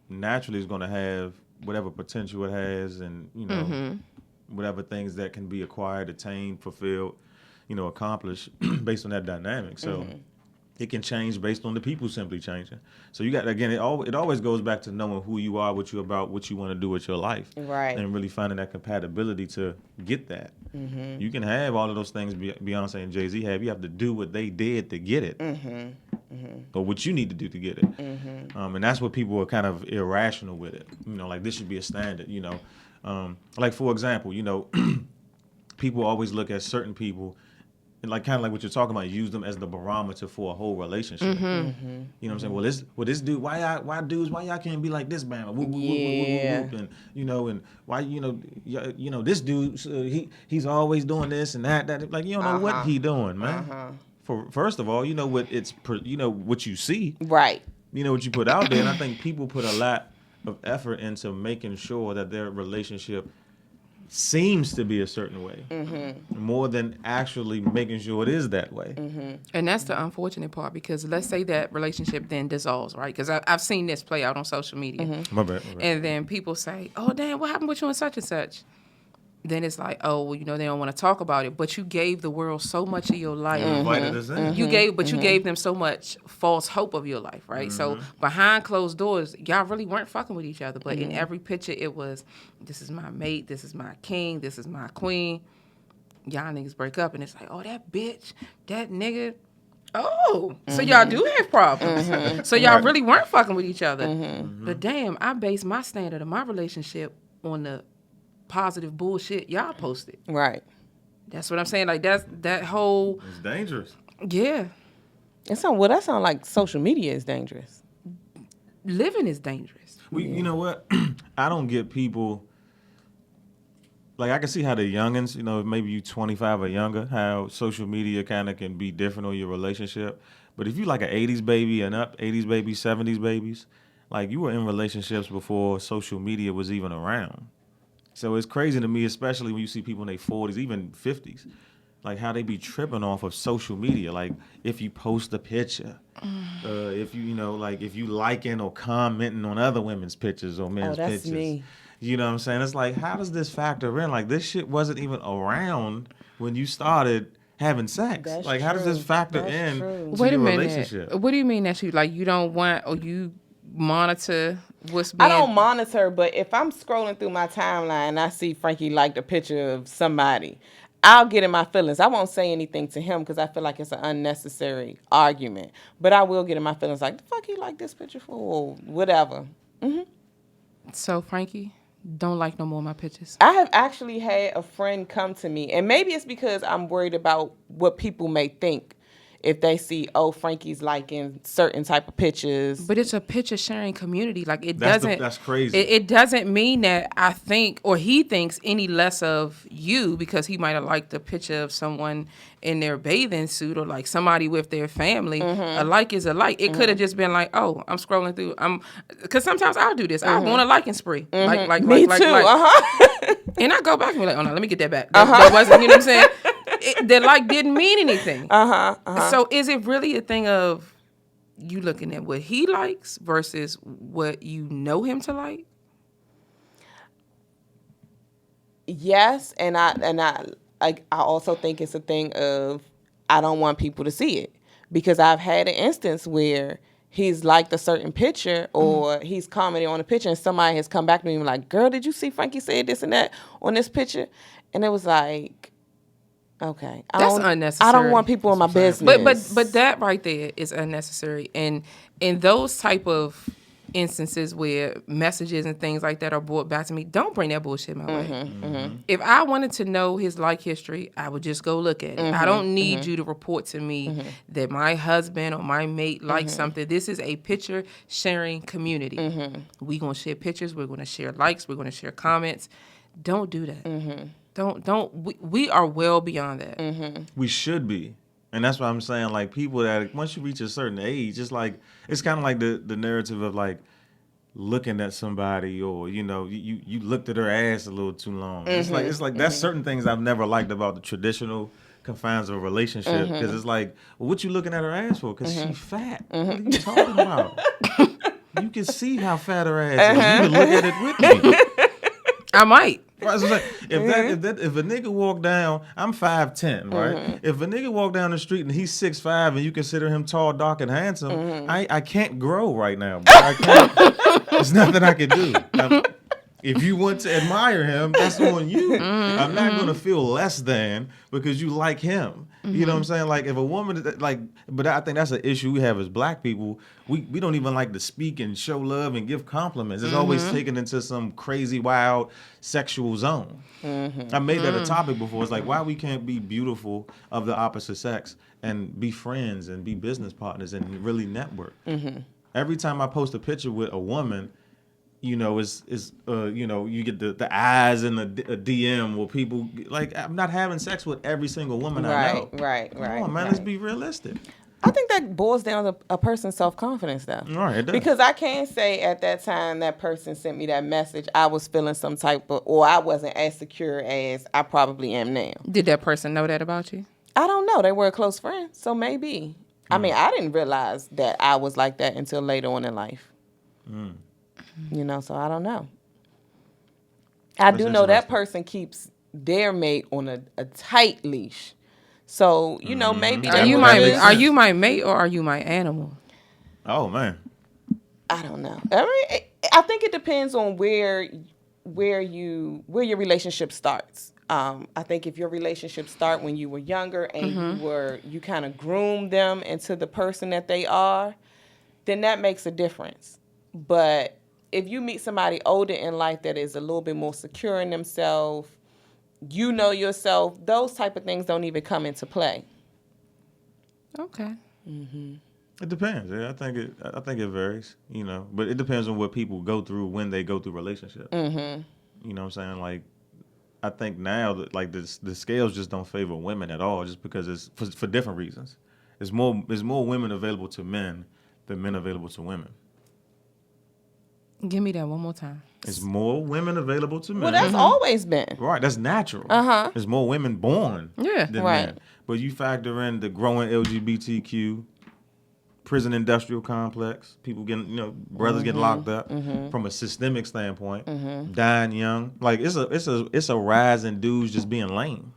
naturally is going to have whatever potential it has, and whatever things that can be acquired, attained, fulfilled, accomplished based on that dynamic. So it can change based on the people simply changing. So you got, again, it always goes back to knowing who you are, what you're about, what you want to do with your life, right? And really finding that compatibility to get that. You can have all of those things Beyonce and Jay-Z have. You have to do what they did to get it, or what you need to do to get it. And that's what people are kind of irrational with it. Like this should be a standard. Like for example, people always look at certain people. And like kind of like what you're talking about, use them as the barometer for a whole relationship. You know what I'm saying? Well, this dude, why y'all can't be like this, man? Whoop, whoop, whoop, whoop, whoop, and why this dude, he's always doing this and that. Like you don't know what he doing, man. First of all, what you see, right? What you put out there, and I think people put a lot of effort into making sure that their relationship seems to be a certain way, more than actually making sure it is that way. And that's the unfortunate part, because let's say that relationship then dissolves, right? Because I've seen this play out on social media. My bad. And then people say, oh, damn, what happened with you and such and such? Then it's like, oh, well, they don't want to talk about it. But you gave the world so much of your life. Invited us in. You gave them so much false hope of your life, right? So behind closed doors, y'all really weren't fucking with each other. But in every picture, it was, this is my mate, this is my king, this is my queen. Y'all niggas break up, and it's like, oh, that bitch, that nigga. Oh, so y'all do have problems. So y'all really weren't fucking with each other. But damn, I base my standard of my relationship on the positive bullshit y'all posted. Right. That's what I'm saying. Like that whole. It's dangerous. Yeah. That sound like social media is dangerous. Living is dangerous. You know what? I don't get people. Like I can see how the youngins, maybe you 25 or younger, how social media kind of can be different on your relationship. But if you like an 80s baby and up, 80s babies, 70s babies, like you were in relationships before social media was even around. So it's crazy to me, especially when you see people in their 40s, even 50s, like how they be tripping off of social media. Like if you post a picture, if you liking or commenting on other women's pictures or men's that's pictures. Me. You know what I'm saying? It's like, how does this factor in? Like this shit wasn't even around when you started having sex. That's like how does this factor in to Wait a your minute. relationship? What do you mean that you don't want, or you monitor what's being... I don't monitor, but if I'm scrolling through my timeline and I see Frankie liked a picture of somebody, I'll get in my feelings. I won't say anything to him because I feel like it's an unnecessary argument. But I will get in my feelings like, the fuck he like this picture for? Or whatever. So, Frankie, don't like no more of my pictures. I have actually had a friend come to me, and maybe it's because I'm worried about what people may think if they see, oh, Frankie's liking certain type of pictures. But it's a picture sharing community. Like That's crazy. It doesn't mean that I think or he thinks any less of you because he might have liked a picture of someone in their bathing suit or like somebody with their family. A like is a like. It could have just been like, oh, I'm scrolling through. Because sometimes I'll do this. I want a liking spree. Me too. And I go back and be like, oh no, let me get that back. That wasn't, you know what I'm saying? The like didn't mean anything. So is it really a thing of you looking at what he likes versus what you know him to like? Yes, and I also think it's a thing of I don't want people to see it because I've had an instance where he's liked a certain picture or he's commenting on a picture and somebody has come back to me and be like, girl, did you see Frankie said this and that on this picture? And it was like, okay, that's unnecessary. I don't want people in my business. But that right there is unnecessary. And in those type of instances where messages and things like that are brought back to me, don't bring that bullshit my way. If I wanted to know his like history, I would just go look at it. I don't need you to report to me that my husband or my mate likes something. This is a picture sharing community. We gonna share pictures. We're gonna share likes. We're gonna share comments. Don't do that. We are well beyond that. We should be. And that's what I'm saying. Like people that once you reach a certain age, it's kind of like the narrative of like, looking at somebody, or you looked at her ass a little too long. It's like that's certain things I've never liked about the traditional confines of a relationship, because it's like, well, what you looking at her ass for? Because she fat. What are you talking about? You can see how fat her ass is. You can look at it with me. I might. Right, so if a nigga walk down, I'm 5'10", right? If a nigga walk down the street and he's 6'5", and you consider him tall, dark, and handsome, I can't grow right now. Bro. I can't. There's nothing I can do. If you want to admire him, that's on you. I'm not gonna feel less than because you like him. You know what I'm saying? Like, if a woman but I think that's an issue we have as black people. We don't even like to speak and show love and give compliments. It's always taken into some crazy, wild sexual zone. I made that a topic before. It's like, why we can't be beautiful of the opposite sex and be friends and be business partners and really network. Every time I post a picture with a woman, you get the eyes in a DM where people, like, I'm not having sex with every single woman I know. Right. Come on, man, let's be realistic. I think that boils down to a person's self-confidence, though. All right, it does. Because I can't say at that time that person sent me that message, I was feeling some type of, or I wasn't as secure as I probably am now. Did that person know that about you? I don't know. They were a close friend, so maybe. I mean, I didn't realize that I was like that until later on in life. So I don't know. I do know that person keeps their mate on a tight leash. So, maybe... Are you my mate or are you my animal? Oh, man. I don't know. I mean, I think it depends on where your relationship starts. I think if your relationship start when you were younger and you kind of groomed them into the person that they are, then that makes a difference. But if you meet somebody older in life that is a little bit more secure in themselves, you know yourself, those type of things don't even come into play. Okay. It depends. Yeah, I think it varies, but it depends on what people go through when they go through relationships. You know what I'm saying? Like, I think now that, like, the scales just don't favor women at all, just because it's for different reasons. There's more women available to men than men available to women. Give me that one more time. There's more women available to men. Well, that's always been. Right, that's natural. There's more women born than men. But you factor in the growing LGBTQ, prison industrial complex, people getting, brothers getting locked up from a systemic standpoint, dying young. Like, it's a rise in dudes just being lame.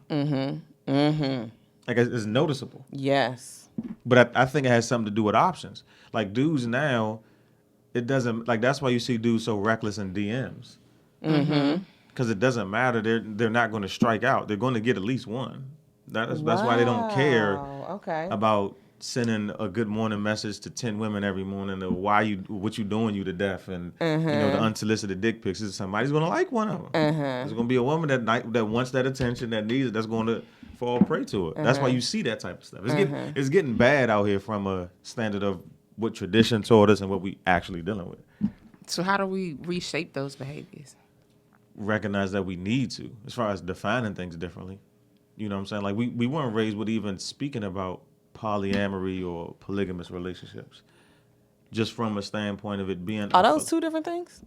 Like, it's noticeable. Yes. But I think it has something to do with options. Like, dudes now, it doesn't, like, that's why you see dudes so reckless in DMs. Because it doesn't matter. They're not going to strike out. They're going to get at least one. That's why they don't care about sending a good morning message to 10 women every morning, or what you doing you to death, and the unsolicited dick pics. Somebody's going to like one of them. There's going to be a woman that wants that attention, that needs it, that's going to fall prey to it. That's why you see that type of stuff. It's getting bad out here from a standard of what tradition taught us and what we actually dealing with. So how do we reshape those behaviors? Recognize that we need to, as far as defining things differently. You know what I'm saying? Like, we weren't raised with even speaking about polyamory or polygamous relationships, just from a standpoint of it being... Are those two different things?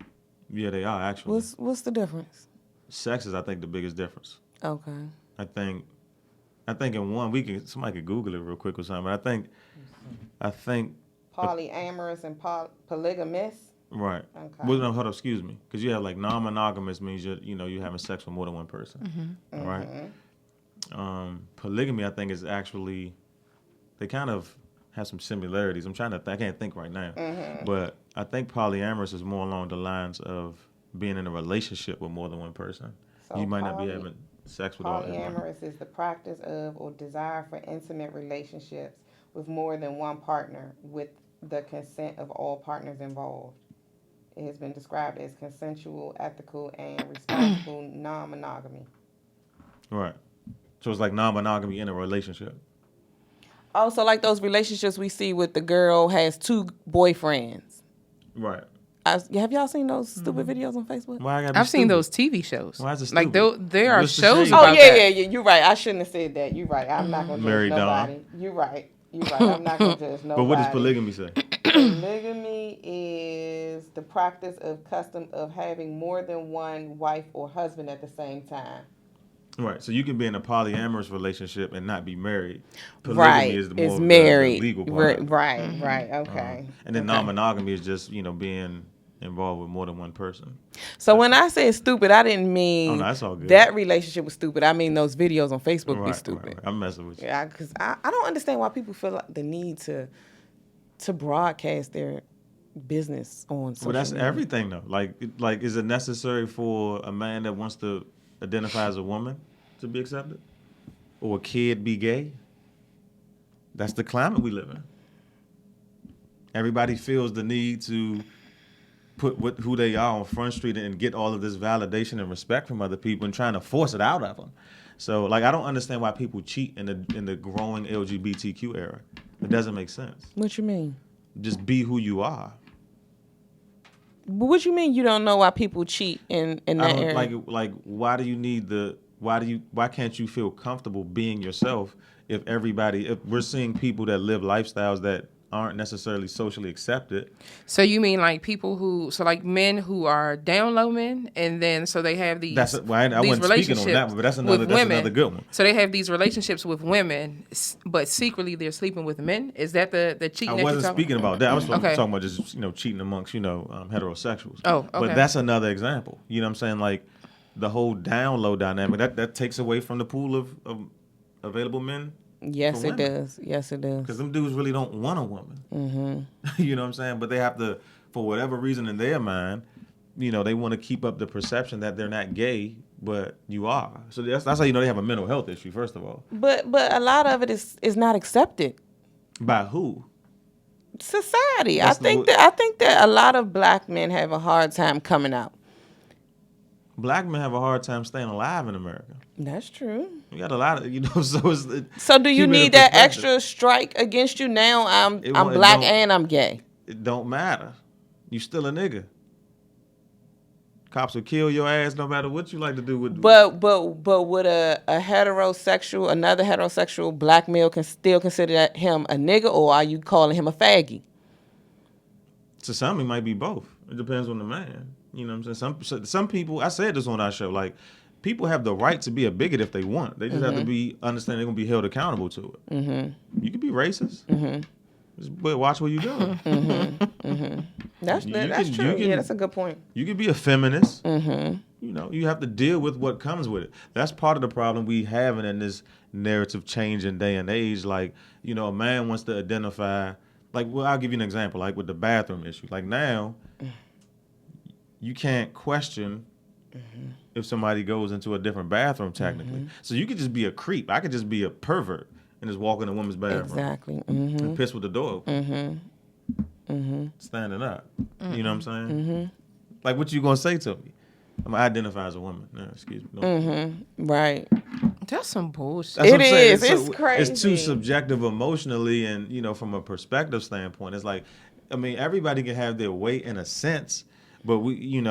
Yeah, they are, actually. What's the difference? Sex is, I think, the biggest difference. Okay. I think in one, somebody could Google it real quick or something, but I think polyamorous and polygamous. Right. Okay. Well, no, hold up, excuse me. Because you have, like, non-monogamous means you're having sex with more than one person. All right. Polygamy, I think, is actually, they kind of have some similarities. I can't think right now. But I think polyamorous is more along the lines of being in a relationship with more than one person. So you might not be having sex with all everyone. Polyamorous is the practice of or desire for intimate relationships with more than one partner with the consent of all partners involved. It has been described as consensual, ethical, and responsible non-monogamy. Right. So it's like non-monogamy in a relationship. Oh, so like those relationships we see with the girl has two boyfriends. Right. Have y'all seen those stupid videos on Facebook? I've seen those TV shows. Why is it stupid? Like there are What's the shows shade? about that. Yeah. You're right. I shouldn't have said that. You're right. I'm not gonna judge Mary nobody. Dawn. You're right. I'm not gonna judge nobody. But what does polygamy say? Polygamy is the practice of custom of having more than one wife or husband at the same time. Right. So you can be in a polyamorous relationship and not be married. Polygamy Right. is the Is more of the married. legal part. Right. Okay. And then Okay. non-monogamy is just, being involved with more than one person. So when I say stupid, I didn't mean no, that's all good. that relationship was stupid. I mean those videos on Facebook be stupid. Right. I'm messing with you. Yeah, because I don't understand why people feel like the need to broadcast their business on social Well, that's media. everything though. Like, is it necessary for a man that wants to identify as a woman to be accepted, or a kid be gay? That's the climate we live in. Everybody feels the need to put who they are on Front Street and get all of this validation and respect from other people and trying to force it out of them. So, like, I don't understand why people cheat in the growing LGBTQ era. It doesn't make sense. What you mean? Just be who you are. But what you mean you don't know why people cheat in that area? Like why do you need why can't you feel comfortable being yourself if we're seeing people that live lifestyles that aren't necessarily socially accepted? So you mean like like men who are down low men, and then so they have these I wasn't speaking on that one, but that's another good one. So they have these relationships with women, but secretly they're sleeping with men. Is that the cheating? I wasn't speaking about that. I was talking about just cheating amongst heterosexuals. Oh, okay. But that's another example. You know what I'm saying? Like the whole down low dynamic that takes away from the pool of available men. Yes, it does. Yes, it does. Because them dudes really don't want a woman. Mm-hmm. You know what I'm saying? But they have to, for whatever reason in their mind, they want to keep up the perception that they're not gay, but you are. So that's how you know they have a mental health issue, first of all. But a lot of it is not accepted. By who? Society. I think that a lot of black men have a hard time coming out. Black men have a hard time staying alive in America. That's true. We got a lot of, So do you need that extra strike against you now? I'm black and I'm gay. It don't matter. You still a nigga. Cops will kill your ass no matter what you like to do with. But would another heterosexual black male can still consider him a nigga, or are you calling him a faggy? To some, it might be both. It depends on the man. You know what I'm saying? Some people, I said this on our show, like, people have the right to be a bigot if they want. They just have to understand they're going to be held accountable to it. Mm-hmm. You can be racist. Mm-hmm. But watch where you go. Mm-hmm. Mm-hmm. That's true. Yeah, that's a good point. You can be a feminist. Mm-hmm. You have to deal with what comes with it. That's part of the problem we having in this narrative changing day and age. Like, a man wants to identify, like, well, I'll give you an example, like with the bathroom issue. Like now, you can't question if somebody goes into a different bathroom technically. So you could just be a creep. I could just be a pervert and just walk in a woman's bathroom. Exactly. And piss with the door open. Standing up. You know what I'm saying? Like, what you gonna say to me? I'm gonna identify as a woman. No, excuse me. No. Right. That's some bullshit. That's what I'm saying. It's crazy. It's too subjective emotionally, and from a perspective standpoint, it's like, I mean, everybody can have their way in a sense, but we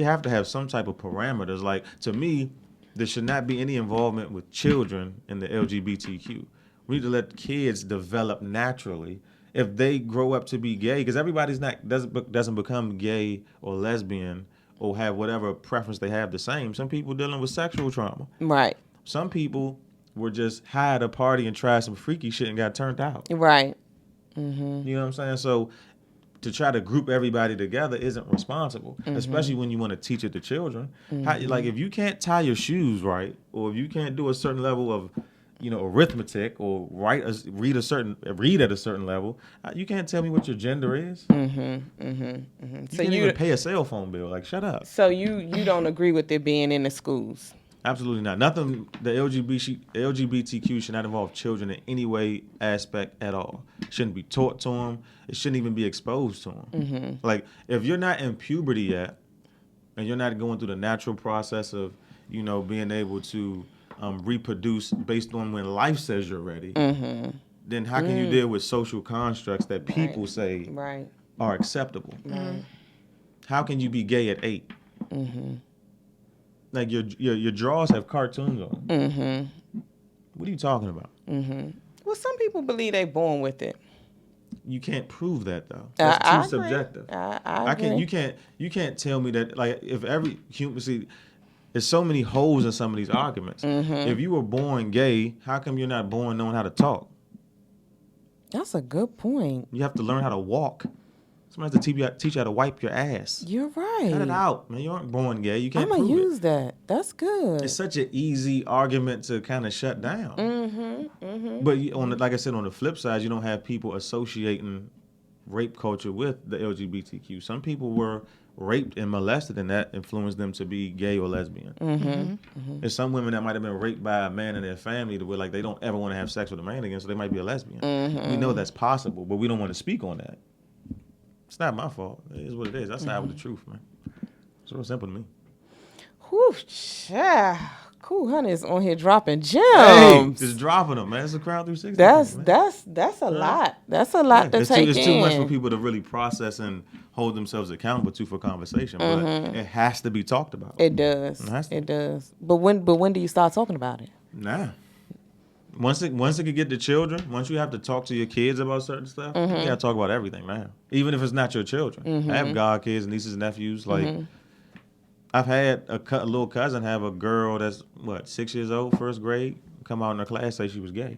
have to have some type of parameters. Like, to me, there should not be any involvement with children in the LGBTQ. We need to let kids develop naturally. If they grow up to be gay, because everybody's doesn't become gay or lesbian or have whatever preference they have the same. Some people dealing with sexual trauma. Right. Some people were just high at a party and tried some freaky shit and got turned out. Right. Mm-hmm. You know what I'm saying? So to try to group everybody together isn't responsible, especially when you want to teach it to children. How, like, if you can't tie your shoes right, or if you can't do a certain level of arithmetic or read at a certain level, you can't tell me what your gender is. So you can't even pay a cell phone bill. Like, shut up. So you don't agree with it being in the schools? Absolutely not. Nothing. The LGBTQ should not involve children in any way, aspect at all. It shouldn't be taught to them. It shouldn't even be exposed to them. Like, if you're not in puberty yet, and you're not going through the natural process of being able to reproduce based on when life says you're ready, then how can you deal with social constructs that people say are acceptable? How can you be gay at 8? Like, your drawers have cartoons on them. What are you talking about? Well, some people believe they're born with it. You can't prove that though. That's I too agree. subjective. I agree. You can't tell me that, like, if every human, see, there's so many holes in some of these arguments. If you were born gay, how come you're not born knowing how to talk? That's a good point. You have to learn how to walk. Somebody has to teach you how to wipe your ass. You're right. Cut it out, man. You aren't born gay. You can't I'm prove gonna it. use that. That's good. It's such an easy argument to kind of shut down. But like I said, on the flip side, you don't have people associating rape culture with the LGBTQ. Some people were raped and molested, and that influenced them to be gay or lesbian. There's some women that might have been raped by a man in their family to where, like, they don't ever want to have sex with a man again, so they might be a lesbian. We know that's possible, but we don't want to speak on that. It's not my fault. It is what it is. That's out with the truth, man. It's real simple to me. Whew, yeah. Cool Honey's on here dropping gems. Hey, just dropping them, man. It's a Crown 360. That's a lot. That's a lot to take in. It's too much for people to really process and hold themselves accountable to for conversation. But it has to be talked about. It does. It does. But when do you start talking about it? Nah. Once it could get to children, once you have to talk to your kids about certain stuff, you gotta talk about everything now. Even if it's not your children. I have godkids, nieces, nephews. Like, I've had a little cousin have a girl that's 6 years old, first grade, come out in her class say she was gay.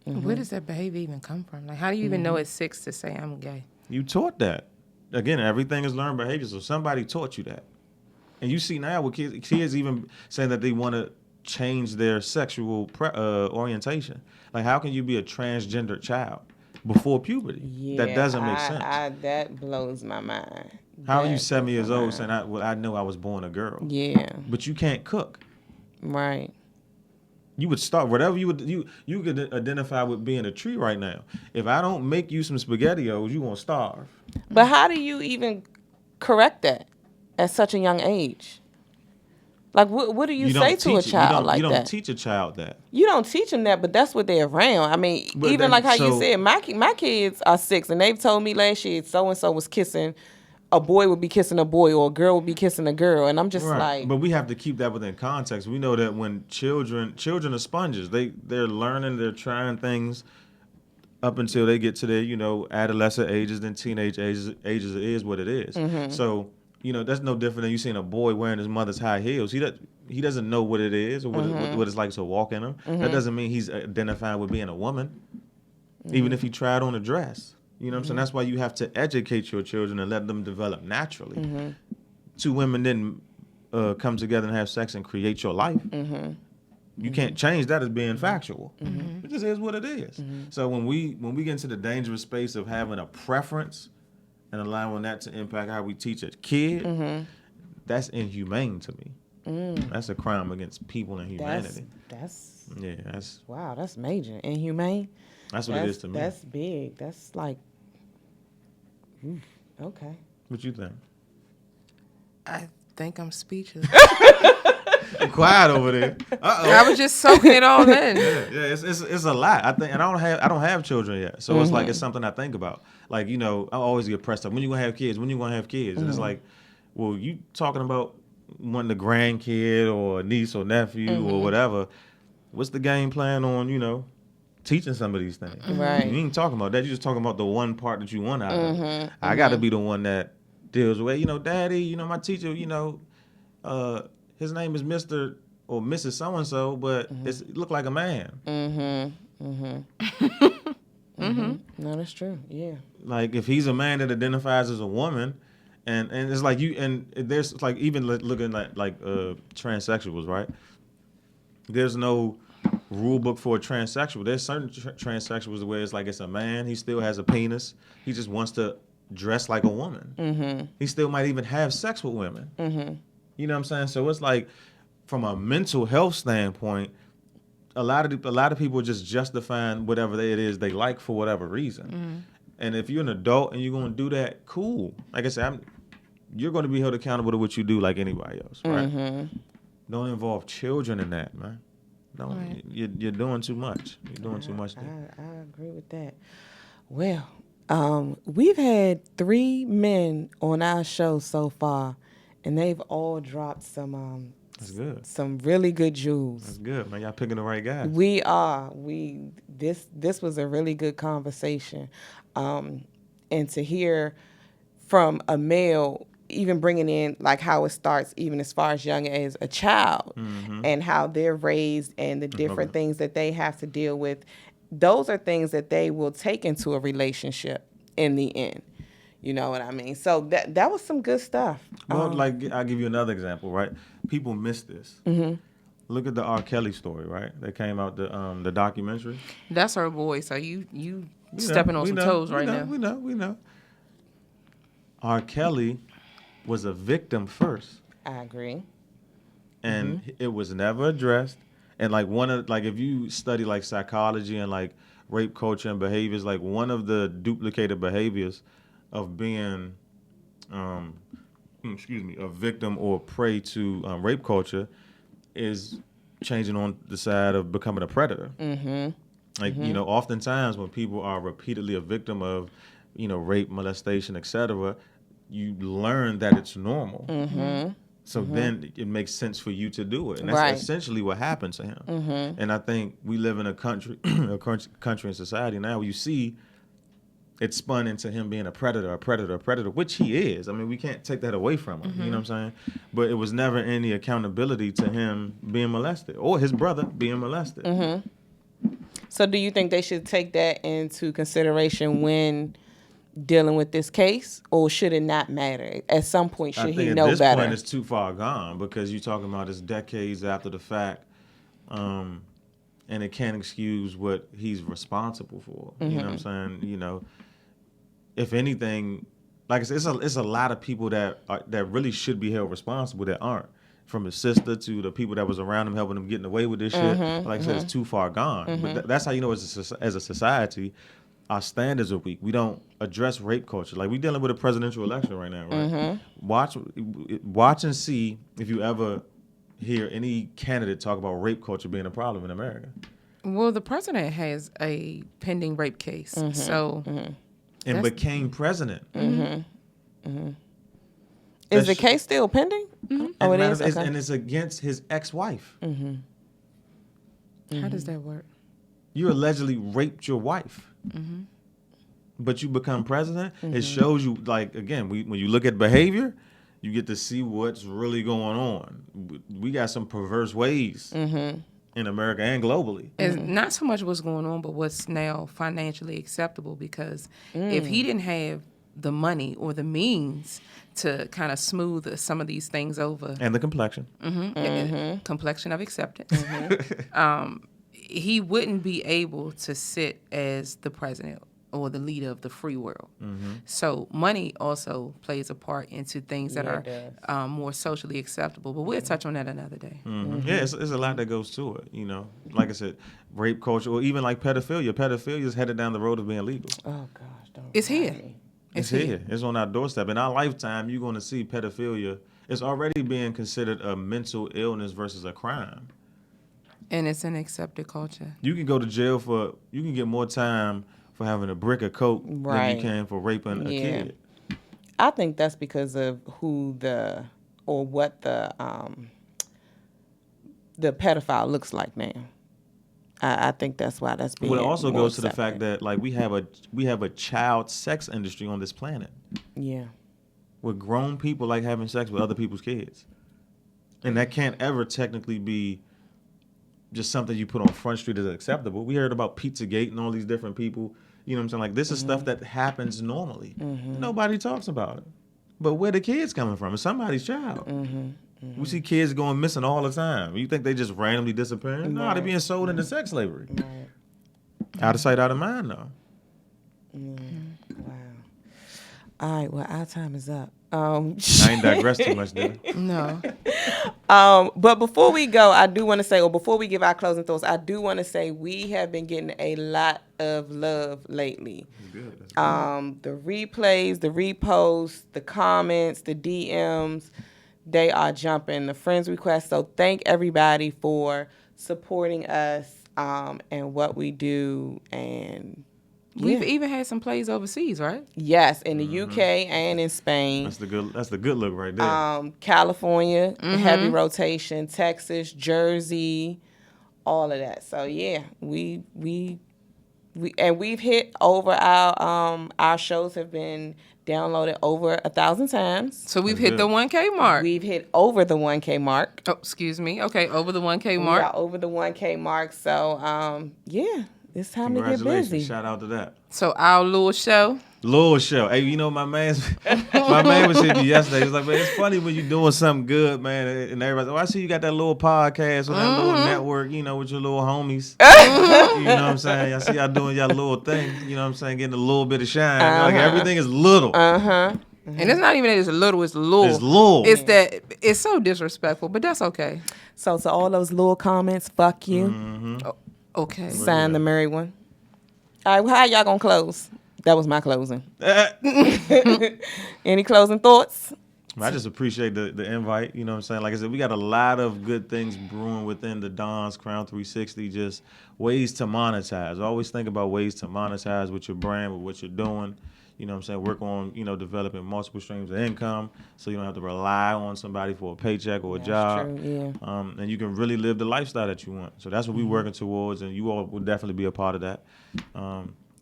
Where does that behavior even come from? Like, how do you even know at 6 to say I'm gay? You taught that. Again, everything is learned behavior, so somebody taught you that. And you see now with kids even saying that they want to change their sexual orientation. Like, how can you be a transgender child before puberty? Yeah, that doesn't make sense. That blows my mind. How are you 7 years old saying, I know I was born a girl? Yeah. But you can't cook. Right. You would start whatever you could identify with being a tree right now. If I don't make you some SpaghettiOs, you won't starve. But how do you even correct that at such a young age? Like, what do you say to a child like that? You don't teach a child that. You don't teach them that, but that's what they're around. I mean, even like how you said, my kids are 6, and they've told me last year so-and-so was kissing, a boy would be kissing a boy, or a girl would be kissing a girl, and I'm just like... But we have to keep that within context. We know that when children are sponges. They're learning, they're trying things up until they get to their, adolescent ages, then teenage ages. It is what it is. So... that's no different than you seeing a boy wearing his mother's high heels. He doesn't know what it is or what it's like to walk in them. That doesn't mean he's identified with being a woman, even if he tried on a dress. You know what I'm saying? That's why you have to educate your children and let them develop naturally. Two women didn't come together and have sex and create your life. You can't change that as being factual. It just is what it is. So when we get into the dangerous space of having a preference and allowing that to impact how we teach a kid, that's inhumane to me. That's a crime against people and humanity. That's wow, that's major. Inhumane? That's what it is to me. That's big. That's like, okay. What you think? I think I'm speechless. Quiet over there. I was just soaking it all in. Yeah, it's a lot. I think, and I don't have children yet, so it's like it's something I think about. Like, I always get pressed up. When you gonna have kids? When you gonna have kids? And it's like, well, you talking about wanting a grandkid or a niece or nephew or whatever. What's the game plan on teaching some of these things? Right. You ain't talking about that. You just talking about the one part that you want out of it. I got to be the one that deals with, Daddy, my teacher, his name is Mr. or Mrs. So-and-so, but it look like a man. No, that's true. Yeah. Like, if he's a man that identifies as a woman, and it's like there's like even looking at like transsexuals, right? There's no rule book for a transsexual. There's certain transsexuals where it's like it's a man, he still has a penis, he just wants to dress like a woman. He still might even have sex with women. You know what I'm saying? So it's like, from a mental health standpoint, a lot of people are just justifying whatever it is they like for whatever reason. And if you're an adult and you're going to do that, cool. Like I said, you're going to be held accountable to what you do like anybody else, right? Don't involve children in that, man. Don't. Right. You're doing too much. You're doing too much. I agree with that. Well, we've had 3 men on our show so far, and they've all dropped some That's good. Some really good jewels. That's good, man. Y'all picking the right guys. We are. This was a really good conversation, and to hear from a male, even bringing in like how it starts, even as far as young as a child, and how they're raised and the different things that they have to deal with. Those are things that they will take into a relationship in the end. You know what I mean? So that was some good stuff. Well, like I'll give you another example, right? People miss this. Look at the R. Kelly story, right? That came out the documentary. That's her boy. So you stepping on some toes right now. We know. R. Kelly was a victim first, I agree. and it was never addressed. And like if you study like psychology and like rape culture and behaviors, like one of the duplicated behaviors of being, a victim or prey to rape culture is changing on the side of becoming a predator. Like, oftentimes when people are repeatedly a victim of, rape, molestation, etc., you learn that it's normal. So then it makes sense for you to do it. And that's essentially what happened to him. And I think we live in a country and society now where you see it spun into him being a predator, which he is. I mean, we can't take that away from him. You know what I'm saying? But it was never any accountability to him being molested or his brother being molested. So do you think they should take that into consideration when dealing with this case, or should it not matter? At some point, should he know better? At this point, it's too far gone because you're talking about it's decades after the fact, and it can't excuse what he's responsible for. You know what I'm saying? If anything, like I said, it's a lot of people that really should be held responsible that aren't. From his sister to the people that was around him helping him getting away with this shit. Like I said, it's too far gone. But that's how you know as a society, our standards are weak. We don't address rape culture. Like, we're dealing with a presidential election right now, right? Watch and see if you ever hear any candidate talk about rape culture being a problem in America. Well, the president has a pending rape case, and became president. Is the case still pending? Oh, it is? Okay. And it's against his ex-wife. How does that work? You allegedly raped your wife. But you become president. It shows you, like, again, when you look at behavior, you get to see what's really going on. We got some perverse ways in America and globally. It's not so much what's going on, but what's now financially acceptable, because if he didn't have the money or the means to kind of smooth some of these things over. And the complexion. Complexion of acceptance. He wouldn't be able to sit as the president or the leader of the free world. So money also plays a part into things that are more socially acceptable. But we'll touch on that another day. Yeah, it's a lot that goes to it, Like I said, rape culture, or even like pedophilia. Pedophilia is headed down the road of being legal. Oh, gosh. Don't It's here. It's here. It's on our doorstep. In our lifetime, you're going to see pedophilia. It's already being considered a mental illness versus a crime. And it's an accepted culture. You can go to jail you can get more time for having a brick of coke than you can for raping a kid. I think that's because of what the pedophile looks like now. I think that's why that's being. Well, it also goes to the accepted. fact that, like, we have a child sex industry on this planet. Yeah. Where grown people like having sex with other people's kids, and that can't ever technically be just something you put on Front Street as acceptable. We heard about Pizzagate and all these different people. You know what I'm saying? Like, this is stuff that happens normally. Nobody talks about it. But where the kids coming from? It's somebody's child. We see kids going missing all the time. You think they just randomly disappearing? No, they're being sold into sex slavery. Out of sight, out of mind, though. Wow. All right, well, our time is up. I ain't digressed too much, did I? No. But before we go, I do want to say, or before we give our closing thoughts, I do want to say we have been getting a lot of love lately. That's good. The replays, the reposts, the comments, the DMs, they are jumping. The friends requests. So thank everybody for supporting us and what we do, and We've even had some plays overseas, right? Yes, in the UK and in Spain. That's the good look right there. California, heavy rotation, Texas, Jersey, all of that. So yeah, we've hit over our shows have been downloaded over 1,000 times. So we've hit the 1K mark. We've hit over the 1K mark. Oh, excuse me. Okay, over the 1K We mark. are over the 1K mark. So yeah, it's time to get busy. Shout out to that. So our little show. Lil Show. Hey, you know my man was hitting me yesterday. He was like, man, it's funny when you're doing something good, man, and everybody's like, oh, I see you got that little podcast or that little network, you know, with your little homies. You know what I'm saying? I see y'all doing y'all little thing, you know what I'm saying, getting a little bit of shine. Like everything is little. And it's not even that it's little, it's little. It's little. It's that it's so disrespectful, but that's okay. So to all those little comments, fuck you. Okay. Sign the married one. All right, well, how y'all gonna close? That was my closing. Any closing thoughts? I just appreciate the invite. You know what I'm saying? Like I said, we got a lot of good things brewing within the Don's Crown 360, just ways to monetize. Always think about ways to monetize with your brand, with what you're doing. You know what I'm saying? Work on, developing multiple streams of income so you don't have to rely on somebody for a paycheck or a job. True, yeah. And you can really live the lifestyle that you want. So that's what we're working towards, and you all will definitely be a part of that.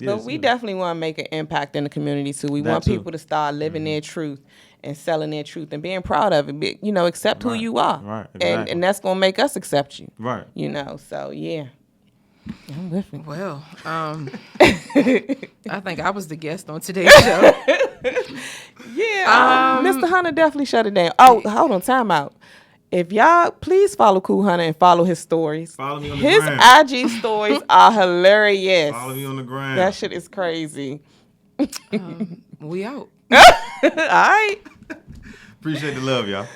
But we definitely want to make an impact in the community too. We want people to start living their truth and selling their truth and being proud of it. Accept who you are. Right, exactly. And that's going to make us accept you. Right. So yeah. I'm with it. Well, I think I was the guest on today's show. Yeah. Mr. Hunter definitely shut it down. Oh, hold on, time out. If y'all please follow Cool Hunter and follow his stories. Follow me on the his gram. IG stories are hilarious. Follow me on the gram. That shit is crazy. We out. All right. Appreciate the love, y'all.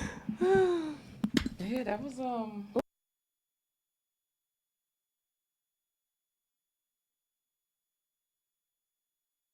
Yeah, that was